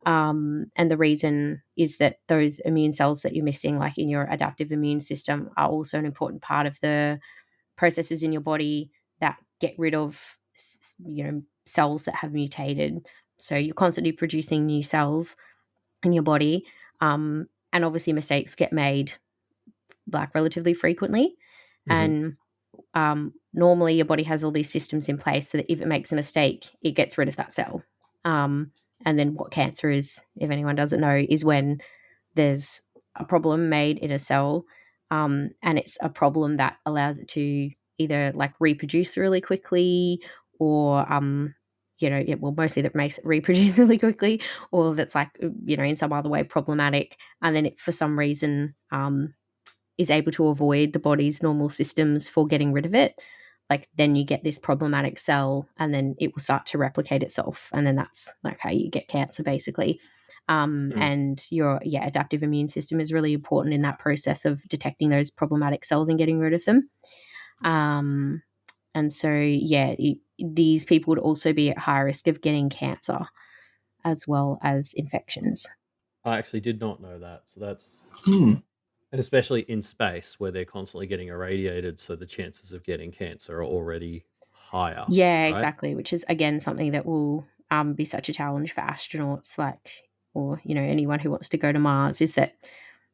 And the reason is that those immune cells that you're missing, like in your adaptive immune system, are also an important part of the processes in your body that get rid of, cells that have mutated. So you're constantly producing new cells in your body. And obviously mistakes get made like relatively frequently. Mhm. And normally your body has all these systems in place so that if it makes a mistake, it gets rid of that cell. And then what cancer is, if anyone doesn't know, is when there's a problem made in a cell, and it's a problem that allows it to either like reproduce really quickly or mostly that makes it reproduce really quickly, or that's like in some other way problematic, and then it for some reason is able to avoid the body's normal systems for getting rid of it. like then you get this problematic cell and then it will start to replicate itself, and then that's like how you get cancer basically. And your adaptive immune system is really important in that process of detecting those problematic cells and getting rid of them. And so these people would also be at high risk of getting cancer as well as infections. I actually did not know that. So that's Hmm. and especially in space where they're constantly getting irradiated, so the chances of getting cancer are already higher. Yeah, right? exactly. Which is again something that will be such a challenge for astronauts, like, or anyone who wants to go to Mars, is that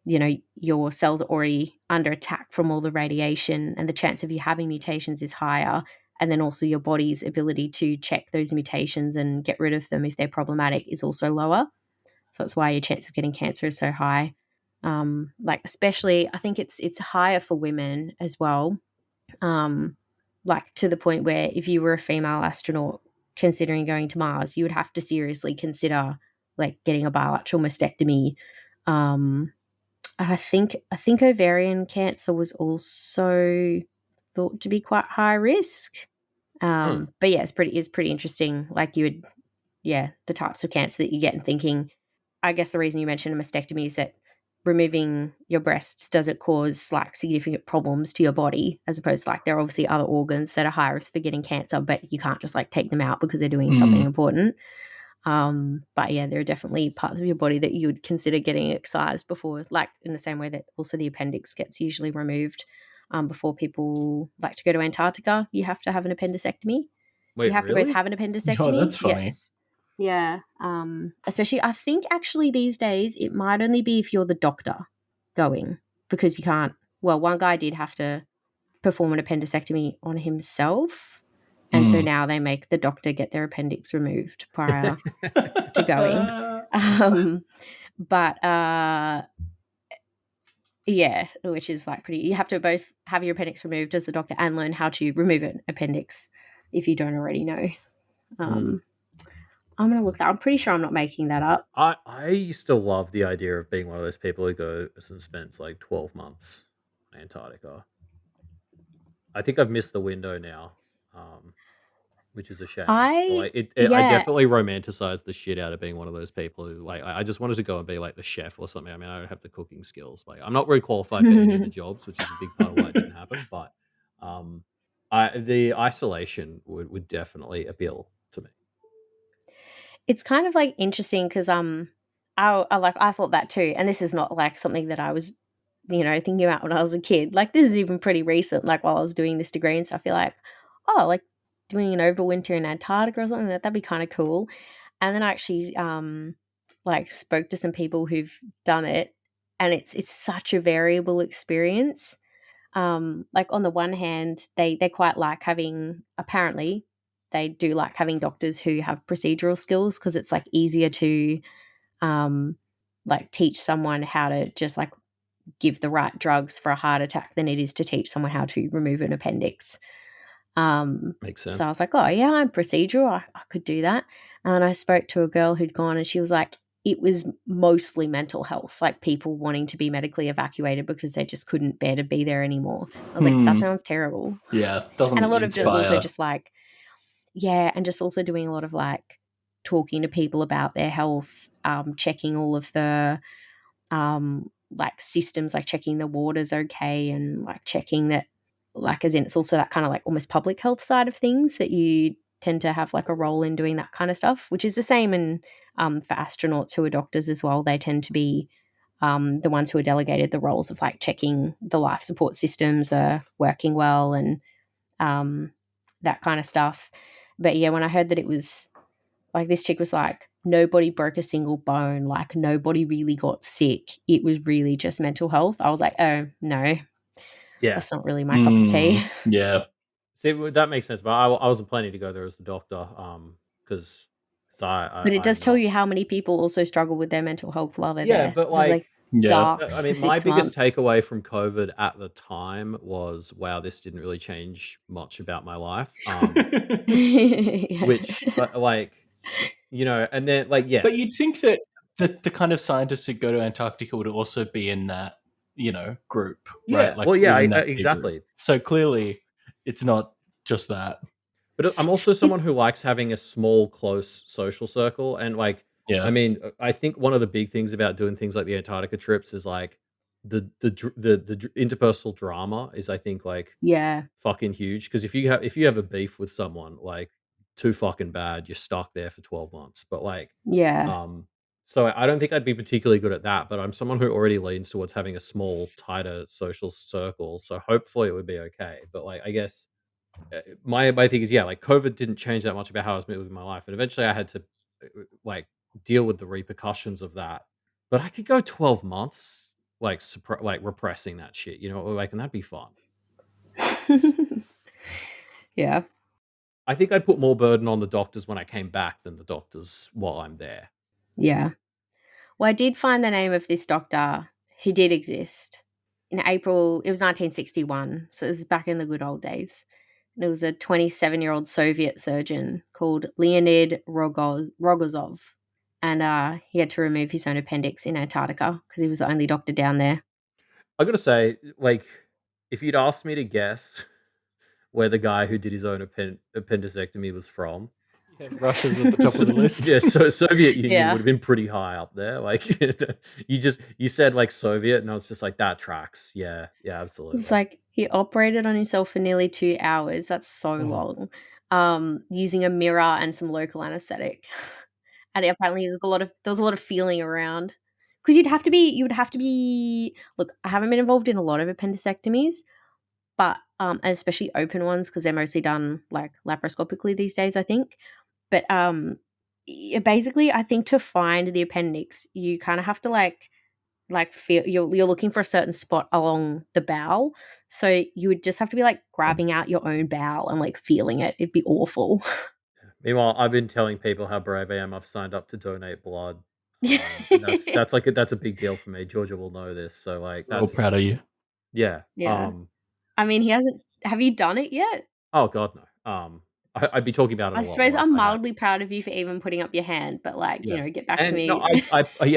your cells are already under attack from all the radiation, and the chance of you having mutations is higher. And then also your body's ability to check those mutations and get rid of them if they're problematic is also lower. So that's why your chance of getting cancer is so high. Like especially, I think it's higher for women as well. Like to the point where if you were a female astronaut considering going to Mars, you would have to seriously consider like getting a bilateral mastectomy. And I think ovarian cancer was also thought to be quite high risk. But yeah, it's pretty interesting. Like you would, the types of cancer that you get, and thinking, I guess the reason you mentioned a mastectomy is that removing your breasts, does it cause like significant problems to your body, as opposed to like there are obviously other organs that are high risk for getting cancer, but you can't just like take them out because they're doing something important. But yeah, there are definitely parts of your body that you would consider getting excised before, like in the same way that also the appendix gets usually removed before people like to go to Antarctica. You have to have an appendicectomy. Wait, You have to both really? have an Oh, appendicectomy. that's funny. Yes. Yeah. Especially, I think actually these days it might only be if you're the doctor going, because you can't. Well, one guy did have to perform an appendicectomy on himself. And so now they make the doctor get their appendix removed prior to going. But yeah, which is like pretty. You have to both have your appendix removed as the doctor and learn how to remove an appendix if you don't already know. I'm going to look that. I'm pretty sure I'm not making that up. I used to love the idea of being one of those people who goes and spends like 12 months in Antarctica. I think I've missed the window now, which is a shame. I definitely romanticized the shit out of being one of those people who like I just wanted to go and be like the chef or something. I mean, I don't have the cooking skills. Like I'm not very qualified for any of the jobs, which is a big part of why it didn't happen. But the isolation would definitely appeal to me. It's kind of like interesting because I thought that too, and this is not like something that I was thinking about when I was a kid. Like this is even pretty recent, like while I was doing this degree and stuff. I feel like, oh, like doing an overwinter in Antarctica or something, that'd be kind of cool. And then I actually like spoke to some people who've done it, and it's such a variable experience. Like on the one hand, they quite like having, apparently they do like having doctors who have procedural skills, because it's like easier to like teach someone how to just like give the right drugs for a heart attack than it is to teach someone how to remove an appendix. Makes sense. So I was like, oh yeah, I'm procedural. I could do that. And then I spoke to a girl who'd gone, and she was like, it was mostly mental health, like people wanting to be medically evacuated because they just couldn't bear to be there anymore. I was like, that sounds terrible. Yeah, doesn't and a lot inspire. of it also just like, and just also doing a lot of like talking to people about their health, checking all of the like systems, like checking the water's okay, and like checking that, like as in it's also that kind of like almost public health side of things that you tend to have like a role in doing that kind of stuff, which is the same in for astronauts who are doctors as well. They tend to be the ones who are delegated the roles of like checking the life support systems are working well and that kind of stuff. But yeah, when I heard that it was like this chick was like, nobody broke a single bone, like nobody really got sick, it was really just mental health, I was like, oh no, that's not really my cup of tea. Yeah. See, that makes sense. But I wasn't planning to go there as the doctor, because but it does tell you how many people also struggle with their mental health while they're there. But just dark I mean, for my 6 biggest months. takeaway from COVID at the time was, wow, this didn't really change much about my life. Which, like, and then like, yes, but you'd think that the kind of scientists who go to Antarctica would also be in that group, right? Like well, yeah, in that exactly. group. So clearly, it's not just that. But I'm also someone who likes having a small, close social circle, and like, Yeah. I mean, I think one of the big things about doing things like the Antarctica trips is like the interpersonal drama is, I think, like Yeah. fucking huge. Because if you have a beef with someone, like, too fucking bad, you're stuck there for 12 months. But like, Yeah. um, so I don't think I'd be particularly good at that. But I'm someone who already leans towards having a small, tighter social circle. So hopefully it would be okay. But like, I guess my thing is, yeah, like COVID didn't change that much about how I was living my life, and eventually I had to like deal with the repercussions of that. But I could go 12 months like like repressing that shit, like, and that'd be fun. Yeah. I think I'd put more burden on the doctors when I came back than the doctors while I'm there. Yeah. Well, I did find the name of this doctor who did exist in April. It was 1961, so it was back in the good old days. And it was a 27-year-old Soviet surgeon called Leonid Rogozov. And he had to remove his own appendix in Antarctica because he was the only doctor down there. I gotta say, like, if you'd asked me to guess where the guy who did his own appendicectomy was from, Yeah, Russia's at the top of the list. Yeah, so Soviet Union Yeah. would have been pretty high up there. Like, you said like Soviet, and I was just like, that tracks. Yeah, absolutely. It's like he operated on himself for nearly 2 hours. That's so long. Using a mirror and some local anesthetic. And apparently there was a lot of feeling around. Because you would have to be look, I haven't been involved in a lot of appendicectomies, but especially open ones because they're mostly done like laparoscopically these days, I think. But basically I think to find the appendix, you kind of have to like feel you're looking for a certain spot along the bowel, so you would just have to be like grabbing out your own bowel and like feeling it. It'd be awful. Meanwhile, I've been telling people how brave I am. I've signed up to donate blood. And that's a big deal for me. Georgia will know this, so like, We're all proud of you. yeah. Yeah. I mean, have you done it yet? Oh god, no. I'd be talking about it. I A lot suppose more if I'm I had. mildly proud of you for even putting up your hand, but like, Yeah. get back to And me. no,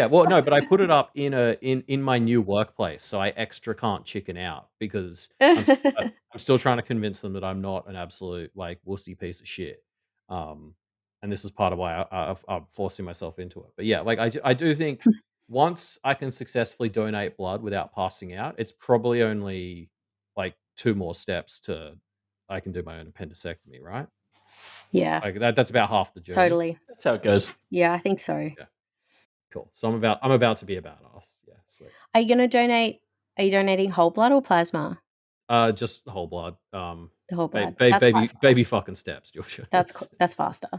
well, no, but I put it up in my new workplace, so I extra can't chicken out because I'm still trying to convince them that I'm not an absolute like wussy piece of shit. And this was part of why I'm forcing myself into it. But yeah, like I do think once I can successfully donate blood without passing out, it's probably only like 2 more steps to I can do my own appendicectomy, right? Yeah, Like that's about half the journey. totally. That's how it goes. Yeah, I think so. Yeah. Cool. So I'm about to be a badass. Yeah, sweet. Are you donating whole blood or plasma? Just whole blood. The whole blood. That's quite baby fast. fucking steps, Georgia. That's faster.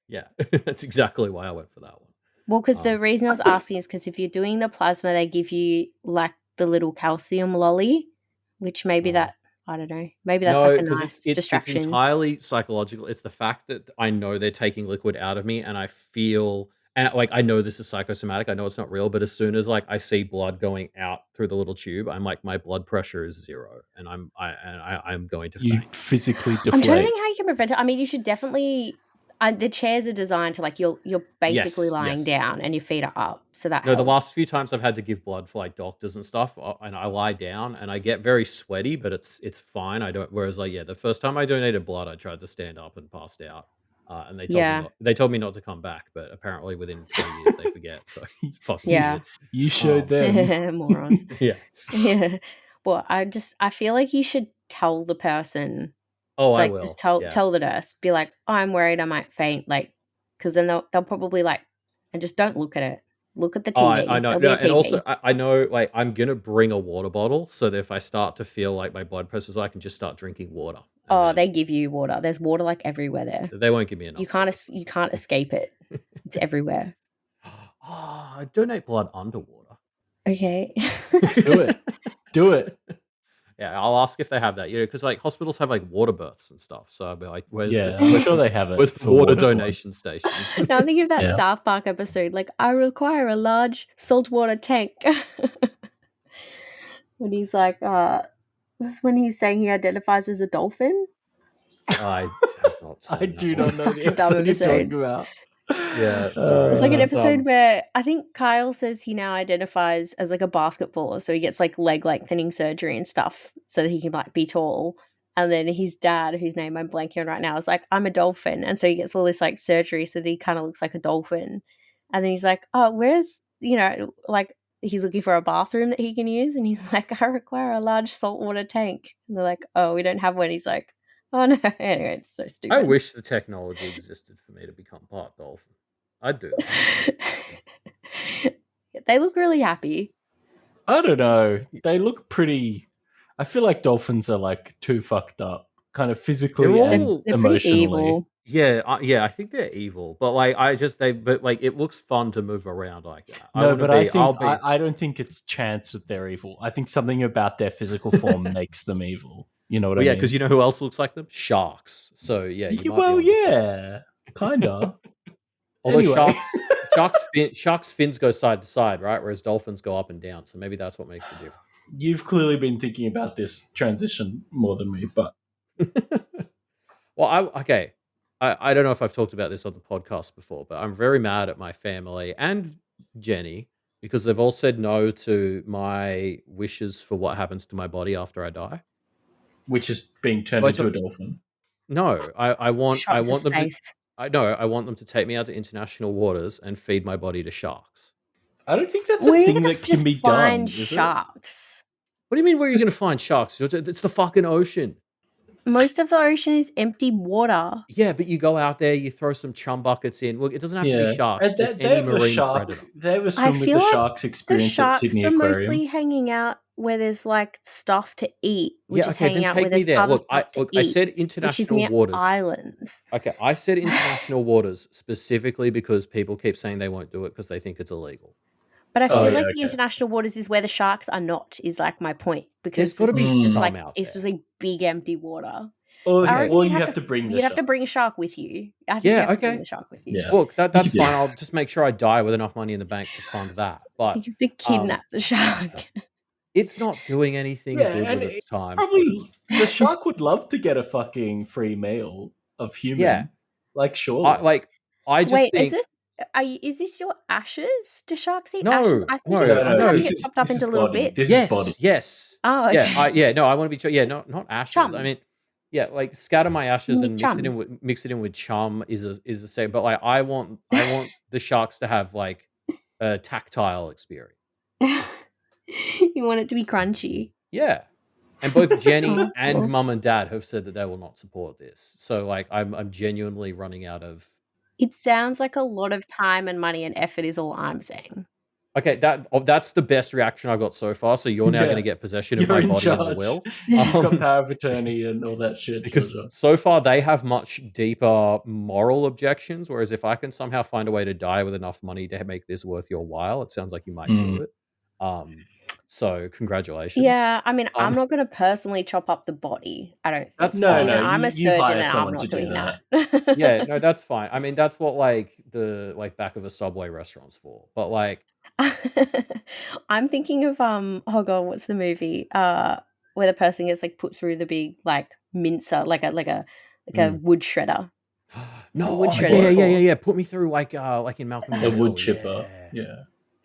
Yeah, that's exactly why I went for that one. Well, because the reason I was asking is because if you're doing the plasma, they give you like the little calcium lolly, which maybe that I don't know. Maybe that's like a nice distraction. It's entirely psychological. It's the fact that I know they're taking liquid out of me, and I feel, and like I know this is psychosomatic. I know it's not real, but as soon as like I see blood going out through the little tube, I'm like, my blood pressure is 0, and I'm going to You faint. physically deflate. I'm trying to think how you can prevent it. I mean, you should definitely. The chairs are designed to like you're basically lying down and your feet are up, so that No, the helps. last few times I've had to give blood for like doctors and stuff, and I lie down and I get very sweaty, but it's fine. I don't. Whereas like, yeah, the first time I donated blood, I tried to stand up and passed out, and they told me not to come back. But apparently, within 20 years, they forget. So fucking idiots. You showed them. Morons. Yeah. Yeah. Well, I feel like you should tell the person. Oh, like, I will. Just tell the nurse. Be like, oh, I'm worried I might faint. Like, because then they'll probably like, and just don't look at it. Look at the TV. I know. No, and also, I know, like, I'm gonna bring a water bottle so that if I start to feel like my blood pressure's, I can just start drinking water. Oh, they give you water. There's water like everywhere there. They won't give me enough. You can't escape it. It's everywhere. I donate blood underwater. Okay. Do it. Yeah, I'll ask if they have that. Because like hospitals have like water berths and stuff. So I'll be like, I'm sure they have it. Where's the water donation station? Now I'm thinking of that South Park episode. Like, I require a large saltwater tank. When he's like, this is when he's saying he identifies as a dolphin. I have not seen I do not know Such the a dumb episode you're talking episode. about. Yeah, it's like an episode where I think Kyle says he now identifies as like a basketballer, so he gets like leg lengthening surgery and stuff so that he can like be tall. And then his dad, whose name I'm blanking on right now, is like, I'm a dolphin. And so he gets all this like surgery so that he kind of looks like a dolphin. And then he's like, oh, where's, like he's looking for a bathroom that he can use. And he's like, I require a large saltwater tank. And they're like, oh, we don't have one. He's like, oh, no. Anyway, it's so I stupid. wish the technology existed for me to become part dolphin. I'd do that. They look really happy. I don't know. They look pretty. I feel like dolphins are like too fucked up, kind of physically They're and all- They're pretty emotionally. evil. Yeah, I think they're evil, but like but like it looks fun to move around like that. No, but I think I'll be, I don't think it's chance that they're evil. I think something about their physical form makes them evil. You know what I yeah, mean? because you know who else looks like them? Sharks. So yeah, you might well, be onto something. yeah, kinda. Although Anyway. sharks' fins go side to side, right? Whereas dolphins go up and down. So maybe that's what makes the difference. You've clearly been thinking about this transition more than me, but Well, I don't know if I've talked about this on the podcast before, but I'm very mad at my family and Jenny because they've all said no to my wishes for what happens to my body after I die. which is being turned Well, into a dolphin. No, I want Shot to them to space. I want them to take me out to international waters and feed my body to sharks. I don't think that's Where a are you thing gonna that can just be done. find Is it? sharks? What do you mean where are you going to find sharks? It's the fucking ocean. Most of the ocean is empty water. Yeah, but you go out there, you throw some chum buckets in. Look, it doesn't have to be sharks, And just they any have a marine shark. predator. They have a I swim with feel the like sharks The experience at sharks Sydney are Aquarium. mostly hanging out where there's like stuff to eat, which Yeah, is okay, hanging then out where take me there's there. other Look, stuff to I eat, said which is international near waters. islands. Okay, I said international waters specifically because people keep saying they won't do it because they think it's illegal. But I So- feel like the international waters is where the sharks are not, is like my point. Because There's gotta be just some like out it's just there. like big empty water. Or, I reckon or you'd you have to bring the You'd have to shark. bring a shark with you. I think you Yeah, have to bring okay. the shark with you. Yeah. Look, that's could do fine. that. I'll just make sure I die with enough money in the bank to fund that. But You have to kidnap the shark. it's not doing anything Yeah, good and with its time. Probably the shark would love to get a fucking free meal of human. Yeah. Like, surely. I just Wait, think is this your ashes? Do sharks eat No, ashes? I think no, it just no, have to this get chopped up into little bits. This is body. yes. Oh, okay. Yeah, no, I want to be yeah, not ashes. Chum. I mean, yeah, like scatter my ashes You and need mix it in with chum is the same. But like, I want the sharks to have like a tactile experience. You want it to be crunchy. Yeah, and both Jenny Oh, and cool. Mum and Dad have said that they will not support this. So like, I'm genuinely running out of. It sounds like a lot of time and money and effort is all I'm saying. Okay, that's the best reaction I've got so far. So you're now Yeah. going to get possession of You're my in body and the charge. will. You've got power of attorney and all that shit. Because Georgia. so far they have much deeper moral objections, whereas if I can somehow find a way to die with enough money to make this worth your while, it sounds like you might do it. So congratulations. Yeah, I mean, I'm not going to personally chop up the body. I don't think. That's No, fine. no, I'm a you surgeon hire and I'm someone not to do doing that. that. Yeah, no, that's fine. I mean, that's what like the back of a Subway restaurant's for. But like, I'm thinking of oh god, what's the movie? Where the person gets like put through the big like mincer, like a wood shredder. no, wood oh, shredder yeah. Put me through like in Malcolm in the The Middle. wood chipper.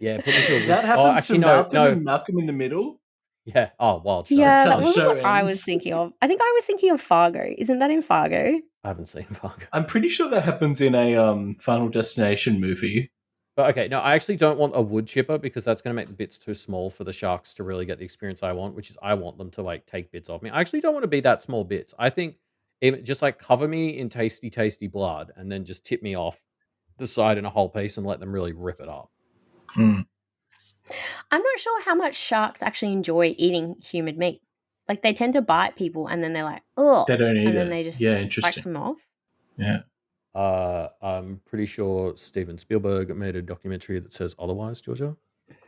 Yeah, put me through. That happens to Malcolm in Malcolm in the Middle. Yeah. Oh, wild. Show. Yeah, That's how that the wasn't show what I was ends. thinking of. I think I was thinking of Fargo. Isn't that in Fargo? I haven't seen Fargo. I'm pretty sure that happens in a Final Destination movie. But okay, no, I actually don't want a wood chipper because that's going to make the bits too small for the sharks to really get the experience I want, which is I want them to like take bits off me. I actually don't want to be that small bits. I think even just like cover me in tasty, tasty blood and then just tip me off the side in a whole piece and let them really rip it up. I'm not sure how much sharks actually enjoy eating human meat. Like they tend to bite people and then they're like, oh, They don't eat and then it. they just Yeah, bite interesting. them off. Yeah. I'm pretty sure Steven Spielberg made a documentary that says otherwise, Georgia.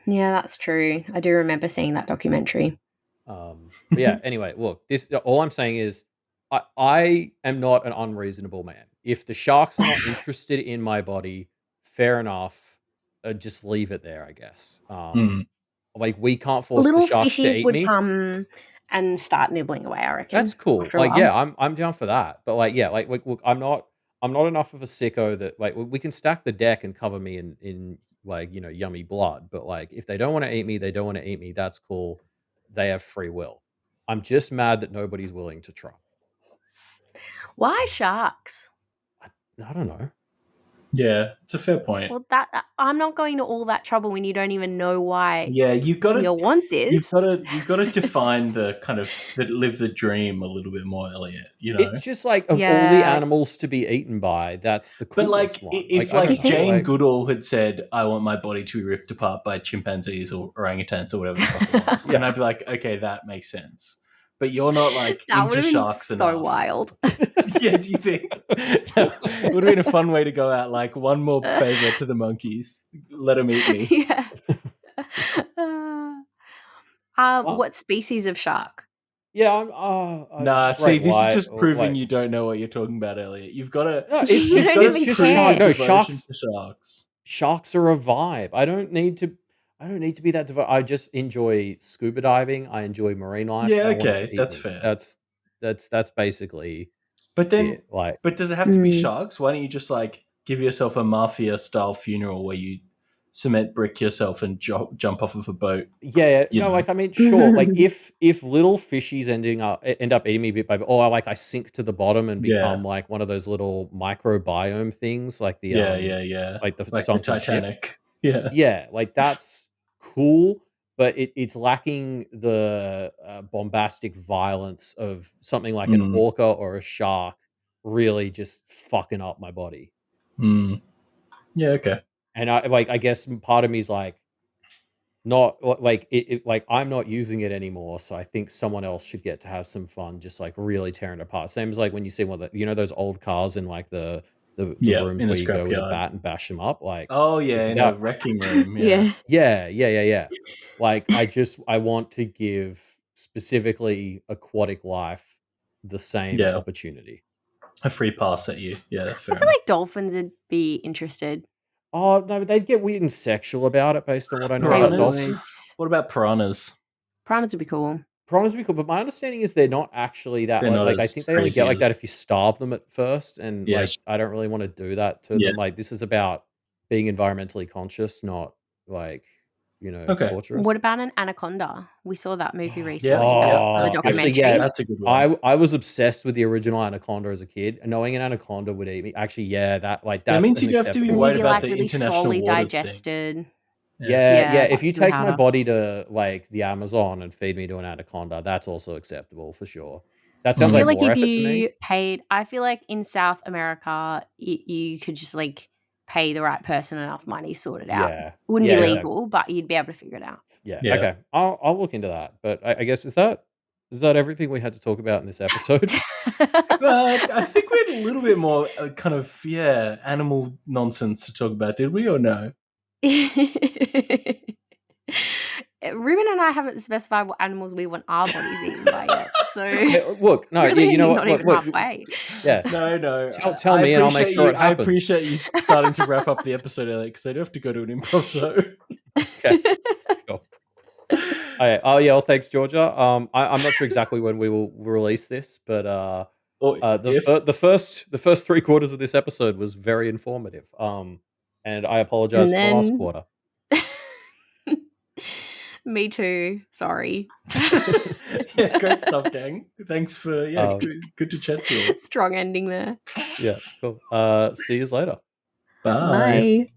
Yeah, that's true. I do remember seeing that documentary. But yeah, anyway, look, all I'm saying is I am not an unreasonable man. If the sharks are not interested in my body, fair enough. Just leave it there, I guess. Like we can't force Little the sharks to fishies eat would me. come and start nibbling away, I reckon. That's cool. after a Like, while. yeah, I'm down for that. But like, yeah, like look, I'm not enough of a sicko that like we can stack the deck and cover me in like, you know, yummy blood. But like if they don't want to eat me, they don't want to eat me. That's cool. They have free will. I'm just mad that nobody's willing to try. Why sharks? I don't know. Yeah, it's a fair point. Well, I'm not going to all that trouble when you don't even know why. Yeah, you've got you want this. You've got to define the kind of live the dream a little bit more, Elliot. You know, It's just like of all the animals to be eaten by, that's the but coolest like one. if I like don't know, Jane like- Goodall had said, "I want my body to be ripped apart by chimpanzees or orangutans or whatever the fuck it was," then I'd be like, okay, that makes sense. But you're not like that into would have sharks been so enough. wild. Yeah, do you think? It would have been a fun way to go out. Like, one more favor to the monkeys. Let them eat me. Yeah. What species of shark? Yeah, I'm. Nah, see, this is just proving like, you don't know what you're talking about, Elliot. You've got to. No, it's You just, don't it's even just care. shark. No, devotion sharks. to sharks. Sharks are a vibe. I don't need to be that devoted. I just enjoy scuba diving. I enjoy marine life. Yeah, I want it okay, to eat that's me. fair. That's basically But then, it. Like, but does it have to be sharks? Why don't you just like give yourself a mafia style funeral where you cement brick yourself and jump off of a boat? yeah, You no, know. like I mean, sure. Like if little fishies end up eating me bit by bit, or like I sink to the bottom and become like one of those little microbiome things, like the yeah, like the like the sunken ships. Titanic. Yeah, Yeah, like that's cool, but it's lacking the bombastic violence of something like an orca or a shark really just fucking up my body. Yeah, okay. And I guess part of me is like, not like like I'm not using it anymore, so I think someone else should get to have some fun, just like really tearing it apart. Same as like when you see one of the, those old cars in like the rooms in the where you go with a scrapyard. bat and bash them up. Like, Oh yeah, it's in about the wrecking room. Yeah. Yeah. Like I want to give specifically aquatic life the same opportunity. A free pass at you. Yeah, fair I feel like dolphins would be interested. Oh no, they'd get weird and sexual about it based on what I know about dolphins. What about piranhas? Piranhas would be cool. Piranhas would be cool, but my understanding is they're not actually that. They're not Like I as think they only get crazy like that as- if you starve them at first, and Yeah, like I don't really want to do that to Yeah. them. Like this is about being environmentally conscious, not like Okay. torturous. What about an anaconda? We saw that movie recently. Oh, The that's documentary. actually, yeah, that's a good one. I was obsessed with the original Anaconda as a kid, and knowing an anaconda would eat me. Actually, yeah, that's That means an you don't have to be acceptable- worried Maybe about like the really international slowly waters thing. digested. Yeah. If that's you really take my harder. body to like the Amazon and feed me to an anaconda, that's also acceptable for sure. That sounds I feel like like more if effort to me. you paid, I feel like in South America, you could just like pay the right person enough money, sort it out. Yeah. It wouldn't Yeah, be yeah. legal, but you'd be able to figure it out. Yeah. Yeah. Okay. I'll look into that. But I guess is that everything we had to talk about in this episode? I think we had a little bit more kind of animal nonsense to talk about, did we, or no? Ruben and I haven't specified what animals we want our bodies eaten by yet. So Look, no, really, you know what? not even Look, halfway. yeah. No. Tell me and I'll make sure it happens. I appreciate you starting to wrap up the episode, Alex, because I do have to go to an improv show. Okay. Cool. Oh yeah. Well, thanks, Georgia. I'm not sure exactly when we will release this, but the first 3 quarters of this episode was very informative. And I apologize for the last quarter. Me too. Sorry. Yeah, great stuff, gang. Thanks for good to chat to you. Strong ending there. Yeah. Cool. See you later. Bye. Bye.